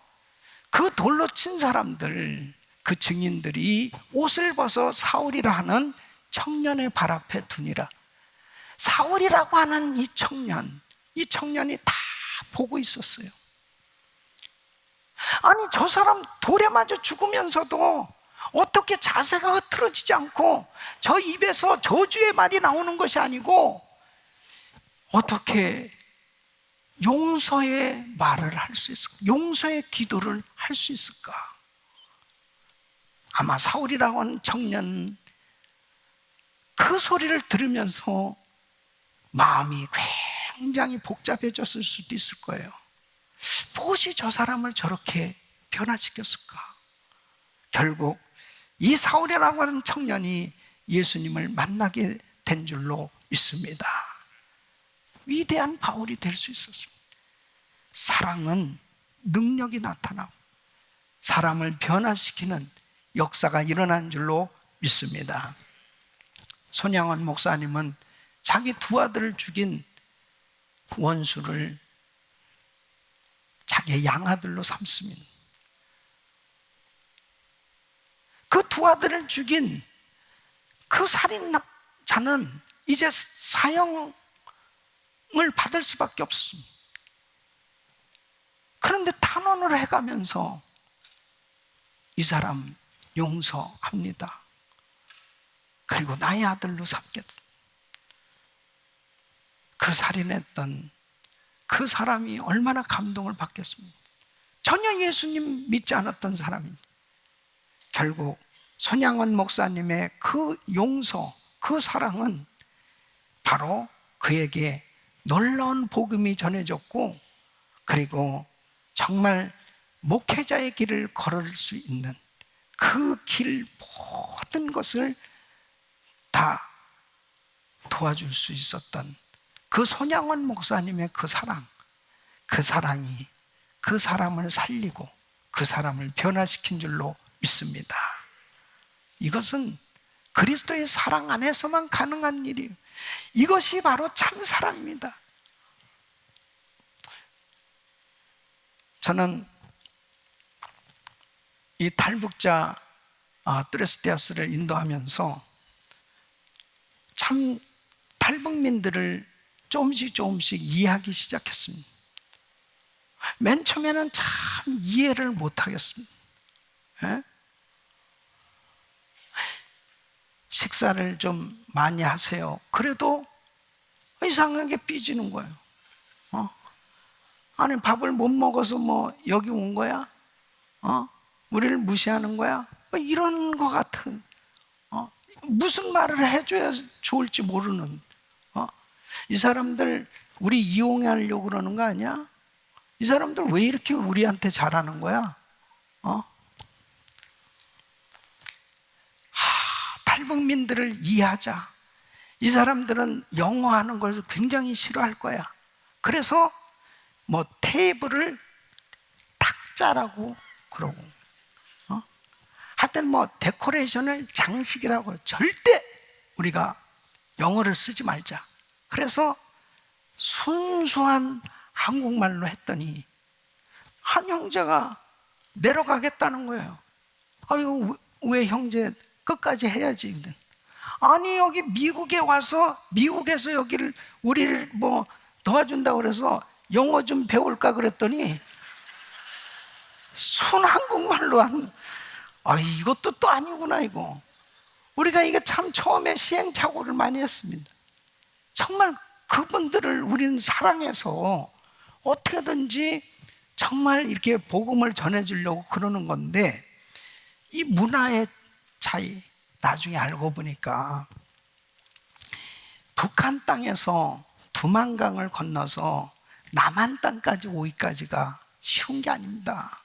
그 돌로 친 사람들, 그 증인들이 옷을 벗어 사울이라 하는 청년의 발 앞에 두니라. 사울이라고 하는 이 청년이 다 보고 있었어요. 아니, 저 사람 돌에 맞아 죽으면서도 어떻게 자세가 흐트러지지 않고 저 입에서 저주의 말이 나오는 것이 아니고 어떻게 용서의 말을 할 수 있을까? 용서의 기도를 할 수 있을까? 아마 사울이라고 하는 청년, 그 소리를 들으면서 마음이 굉장히 복잡해졌을 수도 있을 거예요. 무엇이 저 사람을 저렇게 변화시켰을까? 결국 이 사울이라고 하는 청년이 예수님을 만나게 된 줄로 있습니다. 위대한 바울이 될 수 있었습니다. 사랑은 능력이 나타나고 사람을 변화시키는 역사가 일어난 줄로 믿습니다. 손양원 목사님은 자기 두 아들을 죽인 원수를 자기의 양아들로 삼습니다. 그 두 아들을 죽인 그 살인자는 이제 사형을 받을 수밖에 없습니다. 그런데 탄원을 해가면서 이 사람 용서합니다. 그리고 나의 아들로 삼겠다. 그 살인했던 그 사람이 얼마나 감동을 받겠습니까? 전혀 예수님 믿지 않았던 사람이 결국 손양원 목사님의 그 용서, 그 사랑은 바로 그에게 놀라운 복음이 전해졌고, 그리고 정말 목회자의 길을 걸을 수 있는 그 길 모든 것을 다 도와줄 수 있었던 그 손양원 목사님의 그 사랑, 그 사랑이 그 사람을 살리고 그 사람을 변화시킨 줄로 믿습니다. 이것은 그리스도의 사랑 안에서만 가능한 일이에요. 이것이 바로 참 사랑입니다. 저는 이 탈북자 뚜레스티아스를 인도하면서 참 탈북민들을 조금씩 이해하기 시작했습니다. 맨 처음에는 참 이해를 못하겠습니다. 식사를 좀 많이 하세요. 그래도 이상하게 삐지는 거예요. 아니 밥을 못 먹어서 뭐 여기 온 거야? 우리를 무시하는 거야? 뭐 이런 거 같은 무슨 말을 해줘야 좋을지 모르는 이 사람들 우리 이용하려고 그러는 거 아니야? 이 사람들 왜 이렇게 우리한테 잘하는 거야? 탈북민들을 이해하자. 이 사람들은 영어 하는 걸 굉장히 싫어할 거야. 그래서 뭐 테이블을 탁자라고 그러고 하여튼 뭐 데코레이션을 장식이라고 절대 우리가 영어를 쓰지 말자. 그래서 순수한 한국말로 했더니 한 형제가 내려가겠다는 거예요. 아유, 왜 형제 끝까지 해야지. 아니 여기 미국에 와서 미국에서 여기를 우리를 뭐 도와준다고 그래서 영어 좀 배울까 그랬더니 순 한국말로 이것도 또 아니구나. 이거 우리가 이게 참 처음에 시행착오를 많이 했습니다. 정말 그분들을 우리는 사랑해서 어떻게든지 정말 이렇게 복음을 전해주려고 그러는 건데, 이 문화의 차이 나중에 알고 보니까 북한 땅에서 두만강을 건너서 남한 땅까지 오기까지가 쉬운 게 아닙니다.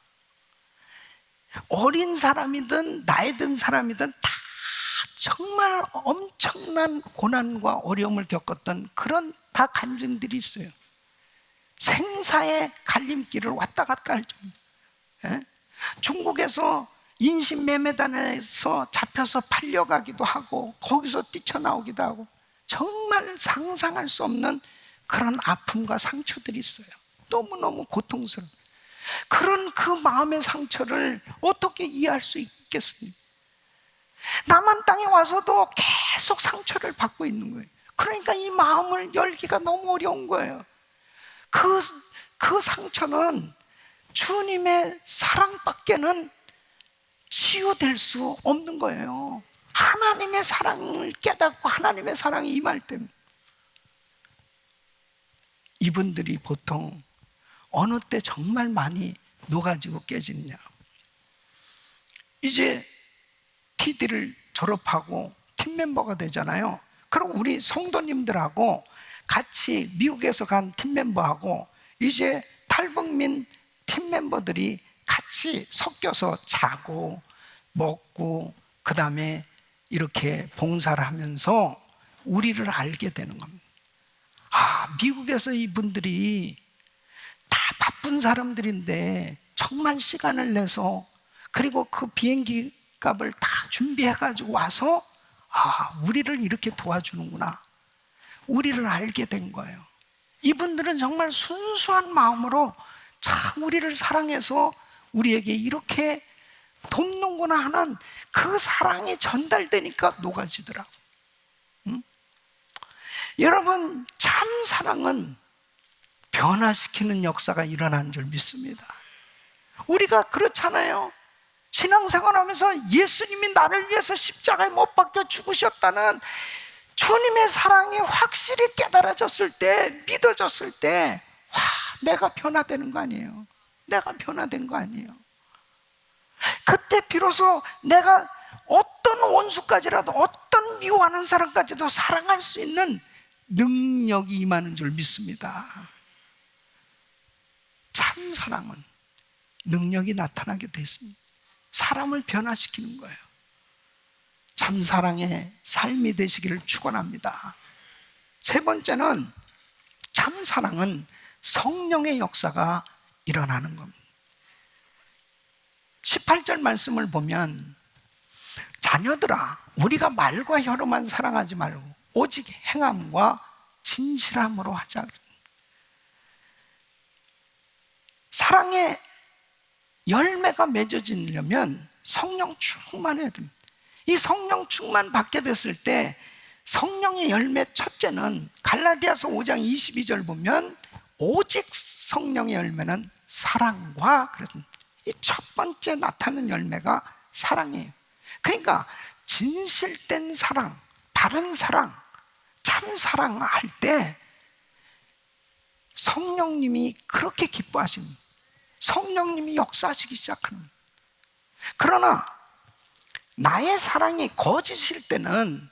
어린 사람이든 나이 든 사람이든 다 정말 엄청난 고난과 어려움을 겪었던 그런 다 간증들이 있어요. 생사의 갈림길을 왔다 갔다 할 정도. 중국에서 인신매매단에서 잡혀서 팔려가기도 하고 거기서 뛰쳐나오기도 하고 정말 상상할 수 없는 그런 아픔과 상처들이 있어요. 너무너무 고통스러워요. 그런 그 마음의 상처를 어떻게 이해할 수 있겠습니까? 남한 땅에 와서도 계속 상처를 받고 있는 거예요. 그러니까 이 마음을 열기가 너무 어려운 거예요. 그 상처는 주님의 사랑밖에는 치유될 수 없는 거예요. 하나님의 사랑을 깨닫고 하나님의 사랑이 임할 때는. 이분들이 보통 어느 때 정말 많이 녹아지고 깨지느냐. 이제 TD를 졸업하고 팀 멤버가 되잖아요. 그럼 우리 성도님들하고 같이 미국에서 간 팀 멤버하고 이제 탈북민 팀 멤버들이 같이 섞여서 자고 먹고 그 다음에 이렇게 봉사를 하면서 우리를 알게 되는 겁니다. 미국에서 이분들이 다 바쁜 사람들인데 정말 시간을 내서 그리고 그 비행기 값을 다 준비해가지고 와서 우리를 이렇게 도와주는구나. 우리를 알게 된 거예요. 이분들은 정말 순수한 마음으로 참 우리를 사랑해서 우리에게 이렇게 돕는구나 하는 그 사랑이 전달되니까 녹아지더라고. 여러분, 참 사랑은 변화시키는 역사가 일어나는 줄 믿습니다. 우리가 그렇잖아요. 신앙생활하면서 예수님이 나를 위해서 십자가에 못 박혀 죽으셨다는 주님의 사랑이 확실히 깨달아졌을 때, 믿어졌을 때, 와, 내가 변화되는 거 아니에요. 내가 변화된 거 아니에요. 그때 비로소 내가 어떤 원수까지라도, 어떤 미워하는 사람까지도 사랑할 수 있는 능력이 임하는 줄 믿습니다. 참 사랑은 능력이 나타나게 돼 있습니다. 사람을 변화시키는 거예요. 참 사랑의 삶이 되시기를 축원합니다. 세 번째는, 참 사랑은 성령의 역사가 일어나는 겁니다. 18절 말씀을 보면, 자녀들아, 우리가 말과 혀로만 사랑하지 말고 오직 행함과 진실함으로 하자. 사랑의 열매가 맺어지려면 성령 충만해야 됩니다. 이 성령 충만 받게 됐을 때 성령의 열매 첫째는 갈라디아서 5장 22절 보면 오직 성령의 열매는 사랑과, 이 첫 번째 나타나는 열매가 사랑이에요. 그러니까 진실된 사랑, 바른 사랑, 참 사랑할 때 성령님이 그렇게 기뻐하십니다. 성령님이 역사하시기 시작하는 거예요. 그러나 나의 사랑이 거짓일 때는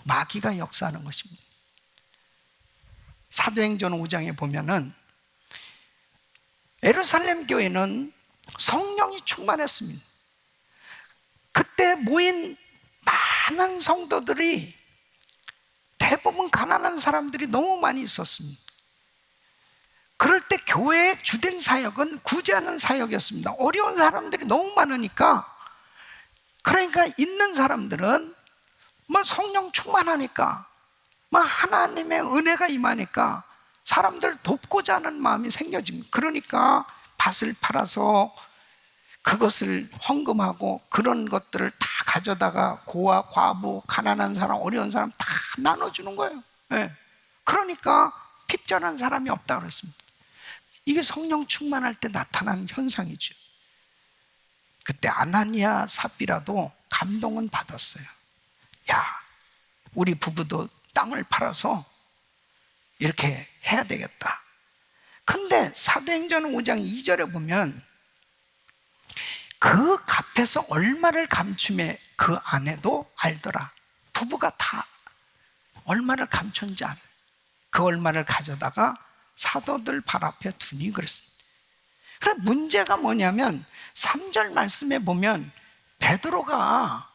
마귀가 역사하는 것입니다. 사도행전 5장에 보면은 예루살렘 교회는 성령이 충만했습니다. 그때 모인 많은 성도들이 대부분 가난한 사람들이 너무 많이 있었습니다. 그럴 때 교회의 주된 사역은 구제하는 사역이었습니다. 어려운 사람들이 너무 많으니까, 그러니까 있는 사람들은 뭐 성령 충만하니까, 뭐 하나님의 은혜가 임하니까 사람들 돕고자 하는 마음이 생겨집니다. 그러니까 밭을 팔아서 그것을 헌금하고 그런 것들을 다 가져다가 고아, 과부, 가난한 사람, 어려운 사람 다 나눠주는 거예요. 네. 그러니까 핍전한 사람이 없다 그랬습니다. 이게 성령 충만할 때 나타나는 현상이죠. 그때 아나니아 삽비라도 감동은 받았어요. 야, 우리 부부도 땅을 팔아서 이렇게 해야 되겠다. 근데 사도행전 5장 2절에 보면 그 값에서 얼마를 감춤해 그 아내도 알더라. 부부가 다 얼마를 감췄는지 알아요. 그 얼마를 가져다가 사도들 발 앞에 두니 그랬습니다. 그래서 문제가 뭐냐면 3절 말씀에 보면 베드로가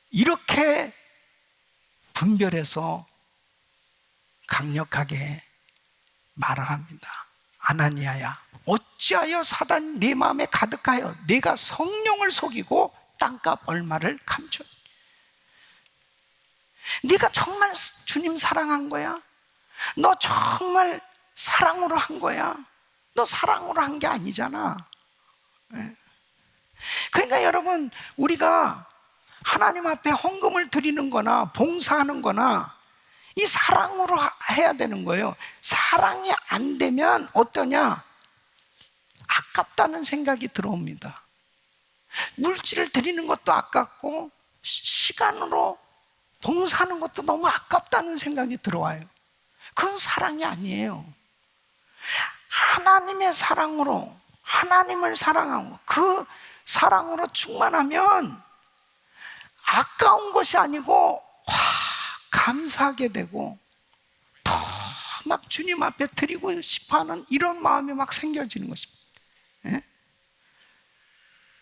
이렇게 분별해서 강력하게 말을 합니다. 아나니아야, 어찌하여 사단 네 마음에 가득하여 네가 성령을 속이고 땅값 얼마를 감췄? 네가 정말 주님 사랑한 거야? 너 정말 사랑으로 한 거야? 너 사랑으로 한 게 아니잖아. 그러니까 여러분, 우리가 하나님 앞에 헌금을 드리는 거나 봉사하는 거나 이 사랑으로 해야 되는 거예요. 사랑이 안 되면 어떠냐? 아깝다는 생각이 들어옵니다. 물질을 드리는 것도 아깝고 시간으로 봉사하는 것도 너무 아깝다는 생각이 들어와요. 그건 사랑이 아니에요. 하나님의 사랑으로, 하나님을 사랑하고 그 사랑으로 충만하면 아까운 것이 아니고 감사하게 되고 더 막 주님 앞에 드리고 싶어하는 이런 마음이 막 생겨지는 것입니다. 예?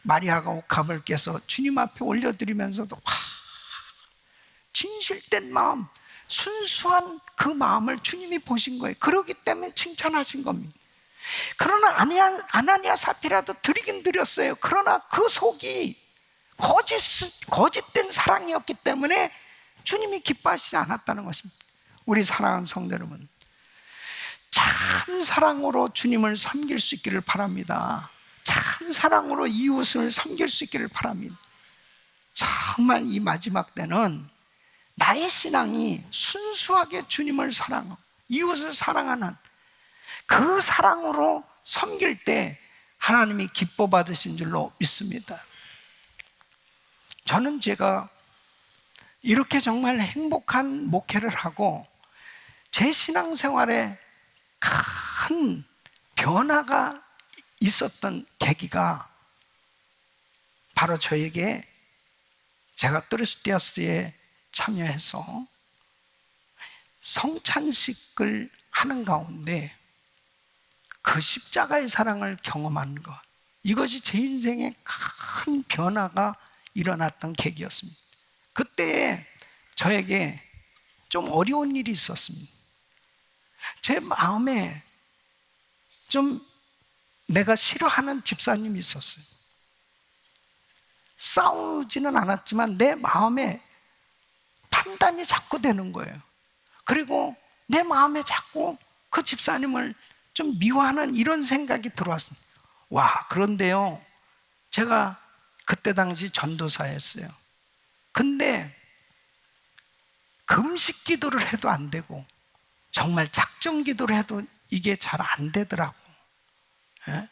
마리아가 옥합을 깨서 주님 앞에 올려드리면서도 진실된 마음, 순수한 그 마음을 주님이 보신 거예요. 그러기 때문에 칭찬하신 겁니다. 그러나 아나니아 삽비라도 드리긴 드렸어요. 그러나 그 속이 거짓된 사랑이었기 때문에 주님이 기뻐하시지 않았다는 것입니다. 우리 사랑하는 성도 여러분, 참 사랑으로 주님을 섬길 수 있기를 바랍니다. 참 사랑으로 이웃을 섬길 수 있기를 바랍니다. 정말 이 마지막 때는 나의 신앙이 순수하게 주님을 사랑하고 이웃을 사랑하는 그 사랑으로 섬길 때 하나님이 기뻐 받으신 줄로 믿습니다. 저는 제가 이렇게 정말 행복한 목회를 하고 제 신앙생활에 큰 변화가 있었던 계기가 바로 저에게 제가 또레스티아스에 참여해서 성찬식을 하는 가운데 그 십자가의 사랑을 경험한 것, 이것이 제 인생에 큰 변화가 일어났던 계기였습니다. 그때 저에게 좀 어려운 일이 있었습니다. 제 마음에 좀 내가 싫어하는 집사님이 있었어요. 싸우지는 않았지만 내 마음에 판단이 자꾸 되는 거예요. 그리고 내 마음에 자꾸 그 집사님을 좀 미워하는 이런 생각이 들어왔습니다. 와, 그런데요, 제가 그때 당시 전도사였어요. 근데 금식 기도를 해도 안 되고 정말 작정 기도를 해도 이게 잘 안 되더라고. 예?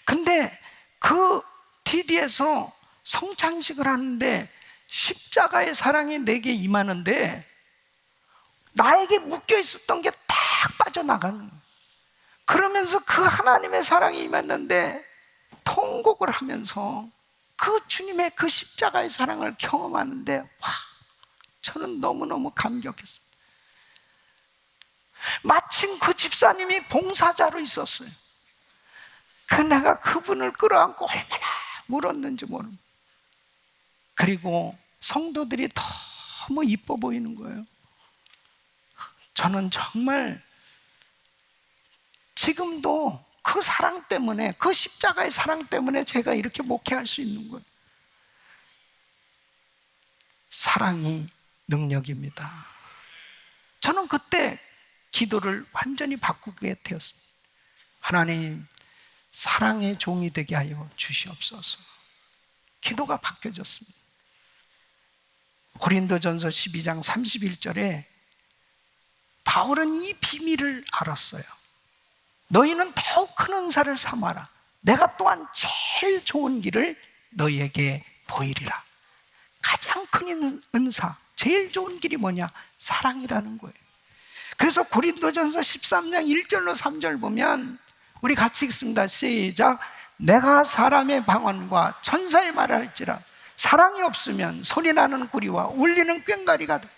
근데 그 TD에서 성찬식을 하는데 십자가의 사랑이 내게 임하는데 나에게 묶여 있었던 게 딱 빠져나가는 거예요. 그러면서 그 하나님의 사랑이 임했는데 통곡을 하면서 그 주님의 그 십자가의 사랑을 경험하는데 와, 저는 너무너무 감격했습니다. 마침 그 집사님이 봉사자로 있었어요. 내가 그분을 끌어안고 얼마나 물었는지 모릅니다. 그리고 성도들이 너무 이뻐 보이는 거예요. 저는 정말 지금도 그 사랑 때문에, 그 십자가의 사랑 때문에 제가 이렇게 목회할 수 있는 거예요. 사랑이 능력입니다. 저는 그때 기도를 완전히 바꾸게 되었습니다. 하나님, 사랑의 종이 되게 하여 주시옵소서. 기도가 바뀌어졌습니다. 고린도전서 12장 31절에 바울은 이 비밀을 알았어요. 너희는 더욱 큰 은사를 삼아라. 내가 또한 제일 좋은 길을 너희에게 보이리라. 가장 큰 은사, 제일 좋은 길이 뭐냐? 사랑이라는 거예요. 그래서 고린도전서 13장 1절로 3절 보면 우리 같이 읽습니다. 시작. 내가 사람의 방언과 천사의 말을 할지라 사랑이 없으면 소리나는 구리와 울리는 꽹과리가 돼.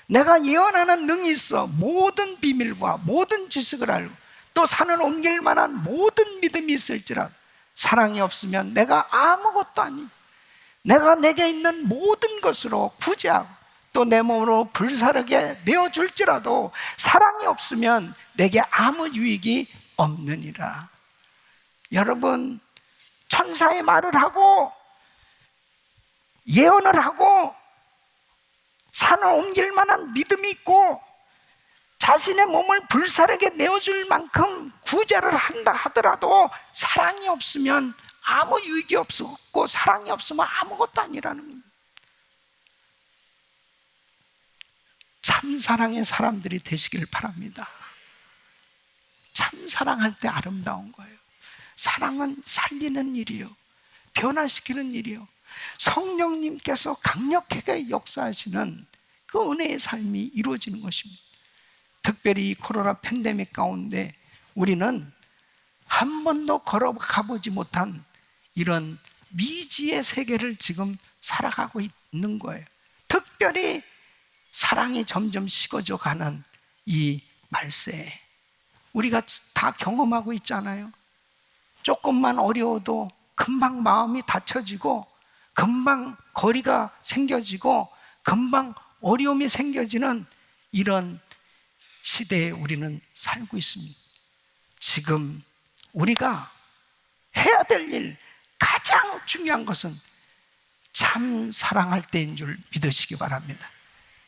내가 예언하는 능이 있어 모든 비밀과 모든 지식을 알고 또 산을 옮길 만한 모든 믿음이 있을지라 사랑이 없으면 내가 아무것도 아니. 내가 내게 있는 모든 것으로 구제하고 또 내 몸으로 불사르게 내어줄지라도 사랑이 없으면 내게 아무 유익이 없느니라. 여러분, 천사의 말을 하고 예언을 하고 산을 옮길 만한 믿음이 있고 자신의 몸을 불사르게 내어줄 만큼 구제를 한다 하더라도 사랑이 없으면 아무 유익이 없고 사랑이 없으면 아무것도 아니라는 겁니다. 참 사랑의 사람들이 되시길 바랍니다. 참 사랑할 때 아름다운 거예요. 사랑은 살리는 일이요, 변화시키는 일이요, 성령님께서 강력하게 역사하시는 그 은혜의 삶이 이루어지는 것입니다. 특별히 이 코로나 팬데믹 가운데 우리는 한 번도 걸어가보지 못한 이런 미지의 세계를 지금 살아가고 있는 거예요. 특별히 사랑이 점점 식어져 가는 이 말세에 우리가 다 경험하고 있잖아요. 조금만 어려워도 금방 마음이 닫혀지고 금방 거리가 생겨지고 금방 어려움이 생겨지는 이런 시대에 우리는 살고 있습니다. 지금 우리가 해야 될 일, 가장 중요한 것은 참 사랑할 때인 줄 믿으시기 바랍니다.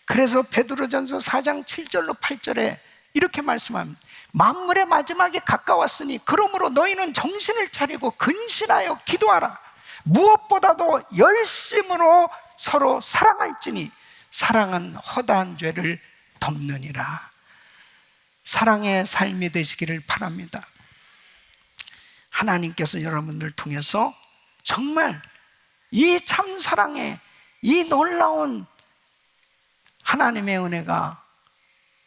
그래서 베드로전서 4장 7절로 8절에 이렇게 말씀합니다. 만물의 마지막이 가까웠으니 그러므로 너희는 정신을 차리고 근신하여 기도하라. 무엇보다도 열심으로 서로 사랑할지니 사랑은 허다한 죄를 덮느니라. 사랑의 삶이 되시기를 바랍니다. 하나님께서 여러분들 통해서 정말 이 참사랑의 이 놀라운 하나님의 은혜가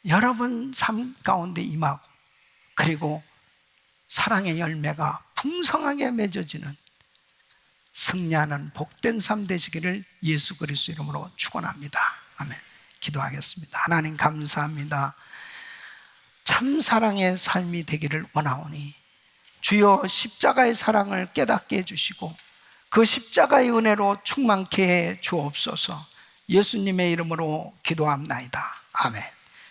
여러분 삶 가운데 임하고, 그리고 사랑의 열매가 풍성하게 맺어지는 승리하는 복된 삶 되시기를 예수 그리스도 이름으로 축원합니다. 아멘. 기도하겠습니다. 하나님 감사합니다. 참 사랑의 삶이 되기를 원하오니 주여 십자가의 사랑을 깨닫게 해주시고 그 십자가의 은혜로 충만케 해 주옵소서. 예수님의 이름으로 기도합나이다. 아멘.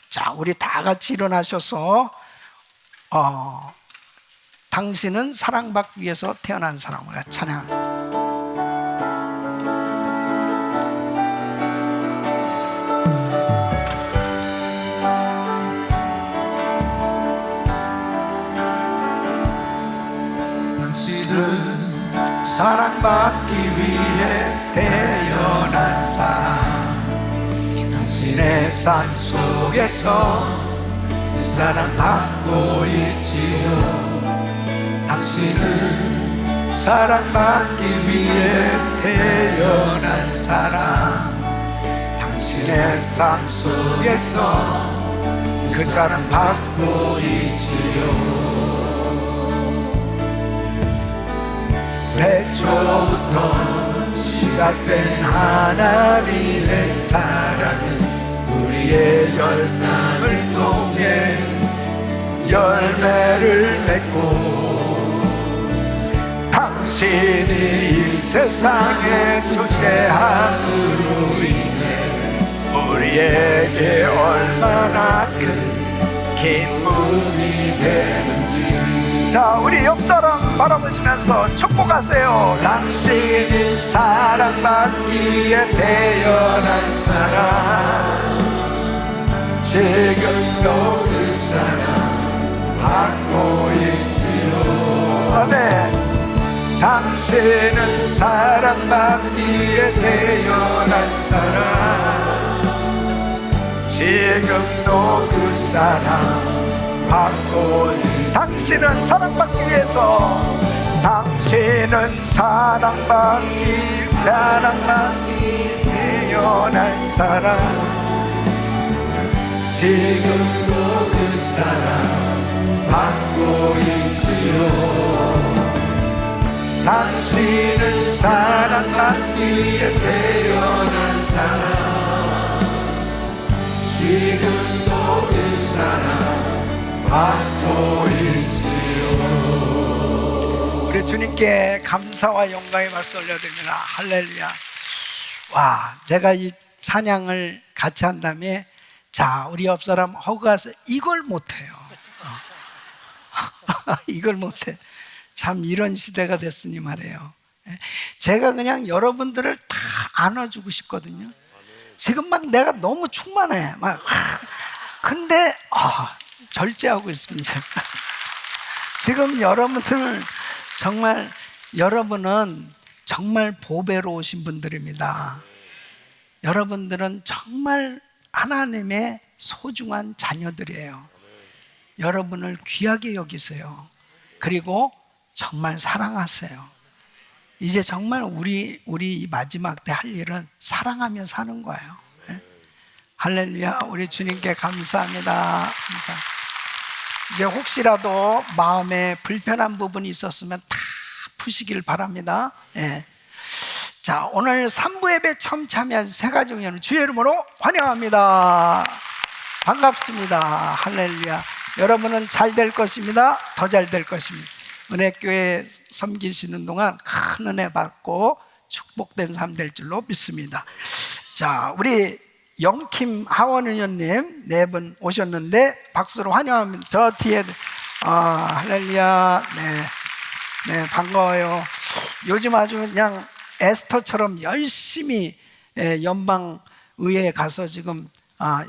자, 우리 다 같이 일어나셔서 당신은 사랑받기 위해서 태어난 사람을 찬양합니다. 당신은 사랑받기 위해 태어난 사람, 당신의 삶 속에서 사랑받고 있지요. 당신은 사랑받기 위해 태어난 사람, 당신의 삶 속에서 그 사랑받고 있지요. 태초부터 시작된 하나님의 사랑은 우리의 열망을 통해 열매를 맺고, 당신이 이 세상의 존재함으로 인해 우리에게 얼마나 큰 기쁨이 되는지. 자, 우리 옆사람 바라보시면서 축복하세요. 당신은 사랑받기에 태어난 사람, 지금도 그 사랑 받고 있지요. 아멘. 당신은 사랑받기에 태어난 사람, 지금도 그 사랑 받고 있지요. 당신은 사랑받기 위해서, 당신은 사랑받기 태어난 사람, 지금도 그 사랑 받고 있지요. 당신은 사랑받기에 태어난 사람, 지금도 그 사랑 받고 있지요. 우리 주님께 감사와 영광의 말씀 올려드립니다. 할렐루야. 와, 제가 이 찬양을 같이 한 다음에, 자, 우리 옆 사람 허가서 이걸 못해요. 이걸 못해. 참 이런 시대가 됐으니 말이에요. 제가 그냥 여러분들을 다 안아주고 싶거든요. 지금 막 내가 너무 충만해. 막 근데 절제하고 있습니다. 지금 여러분들 정말, 여러분은 정말 보배로우신 분들입니다. 여러분들은 정말 하나님의 소중한 자녀들이에요. 여러분을 귀하게 여기세요. 그리고 정말 사랑하세요. 이제 정말 우리 마지막 때 할 일은 사랑하며 사는 거예요. 할렐루야. 우리 주님께 감사합니다. 이제 혹시라도 마음에 불편한 부분이 있었으면 다 푸시길 바랍니다. 자, 오늘 3부 예배 처음 참여한 세 가족 여러분 주의 이름으로 환영합니다. 반갑습니다. 할렐루야. 여러분은 잘 될 것입니다. 더 잘 될 것입니다. 은혜교회 섬기시는 동안 큰 은혜 받고 축복된 삶 될 줄로 믿습니다. 자, 우리 영킴 하원 의원님 네 분 오셨는데 박수로 환영합니다. 저 뒤에 할렐루야. 네, 반가워요. 요즘 아주 그냥 에스터처럼 열심히 연방의회에 가서 지금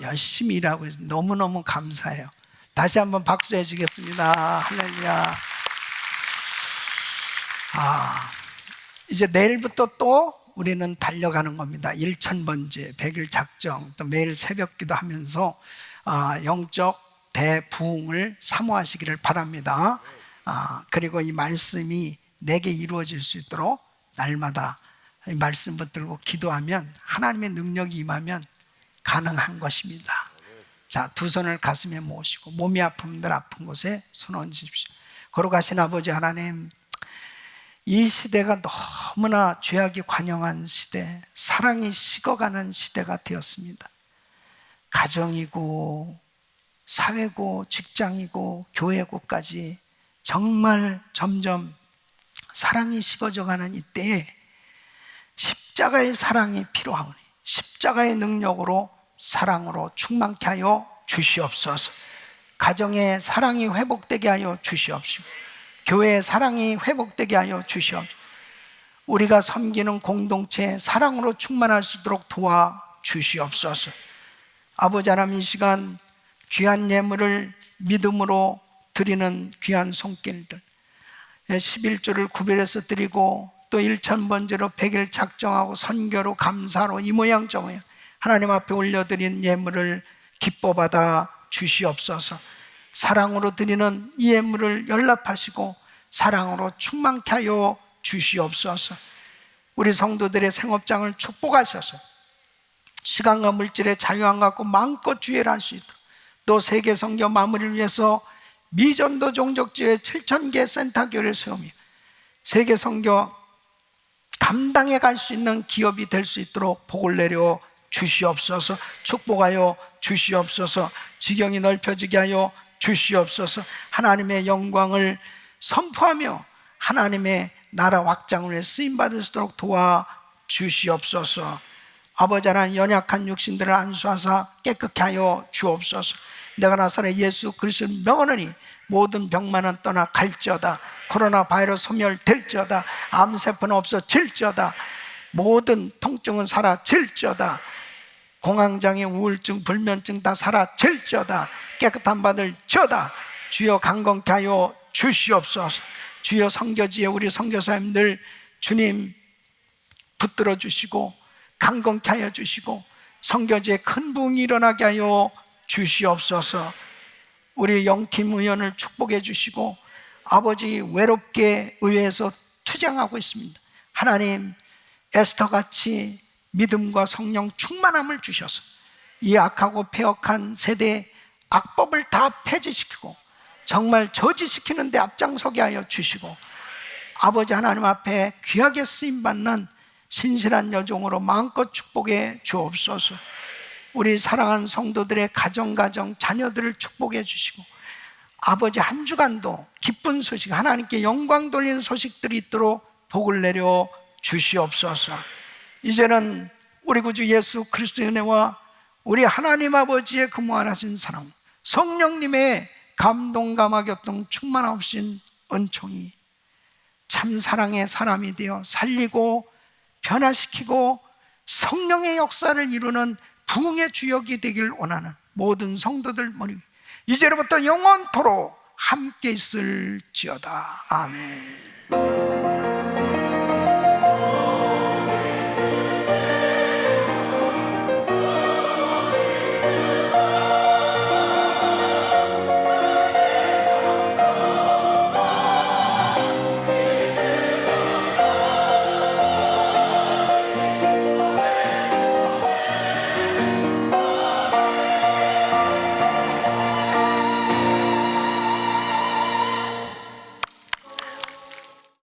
열심히 일하고 있어요. 너무너무 감사해요. 다시 한번 박수해 주겠습니다. 할렐루야. 이제 내일부터 또 우리는 달려가는 겁니다. 1000번째 100일 작정, 또 매일 새벽기도 하면서 영적 대부흥을 사모하시기를 바랍니다. 그리고 이 말씀이 내게 이루어질 수 있도록 날마다 이 말씀 붙들고 기도하면 하나님의 능력이 임하면 가능한 것입니다. 자, 두 손을 가슴에 모으시고 몸이 아픔들 아픈 곳에 손 얹으십시오. 거룩하신 아버지 하나님, 이 시대가 너무나 죄악이 관영한 시대, 사랑이 식어가는 시대가 되었습니다. 가정이고 사회고 직장이고 교회고까지 정말 점점 사랑이 식어져가는 이때에 십자가의 사랑이 필요하오니 십자가의 능력으로 사랑으로 충만케 하여 주시옵소서. 가정의 사랑이 회복되게 하여 주시옵시고 교회의 사랑이 회복되게 하여 주시옵소서. 우리가 섬기는 공동체의 사랑으로 충만할 수 있도록 도와주시옵소서. 아버지 하나님, 이 시간 귀한 예물을 믿음으로 드리는 귀한 손길들, 11조를 구별해서 드리고 또 1000번째로 100일 작정하고 선교로 감사로 이 모양 저 모양 하나님 앞에 올려드린 예물을 기뻐받아 주시옵소서. 사랑으로 드리는 이 예물을 연락하시고 사랑으로 충만케 하여 주시옵소서. 우리 성도들의 생업장을 축복하셔서 시간과 물질의 자유 안 갖고 마음껏 주의를 할 수 있도록, 또 세계 선교 마무리를 위해서 미전도 종족지회 7000개 센터교를 세우며 세계 선교 감당해 갈 수 있는 기업이 될 수 있도록 복을 내려 주시옵소서. 축복하여 주시옵소서. 지경이 넓혀지게 하여 주시옵소서. 하나님의 영광을 선포하며 하나님의 나라 확장을 위해 쓰임받을 수 있도록 도와주시옵소서. 아버지 하나님, 연약한 육신들을 안수하사 깨끗게 하여 주옵소서. 내가 나사렛 예수 그리스도를 명하노니 모든 병만은 떠나 갈지어다. 코로나 바이러스 소멸될지어다. 암세포는 없어질지어다. 모든 통증은 사라질지어다. 공황장애, 우울증, 불면증 다 사라질지어다. 깨끗한 받을지어다. 주여 강건케 하여 주시옵소서. 주여 선교지에 우리 선교사님들 주님 붙들어 주시고 강건케 하여 주시고 선교지에 큰 부흥이 일어나게 하여 주시옵소서. 우리 영킴 의원을 축복해 주시고 아버지 외롭게 의회에서 투쟁하고 있습니다. 하나님, 에스더같이 믿음과 성령 충만함을 주셔서 이 악하고 폐역한 세대의 악법을 다 폐지시키고 정말 저지시키는 데 앞장서게 하여 주시고 아버지 하나님 앞에 귀하게 쓰임받는 신실한 여종으로 마음껏 축복해 주옵소서. 우리 사랑하는 성도들의 가정 자녀들을 축복해 주시고 아버지 한 주간도 기쁜 소식, 하나님께 영광 돌리는 소식들이 있도록 복을 내려 주시옵소서. 이제는 우리 구주 예수 그리스도의 은혜와 우리 하나님 아버지의 그 무한하신 사랑, 성령님의 감동감화 교통 충만하신 은총이 참 사랑의 사람이 되어 살리고 변화시키고 성령의 역사를 이루는 부흥의 주역이 되길 원하는 모든 성도들 머리 이제로부터 영원토록 함께 있을지어다. 아멘.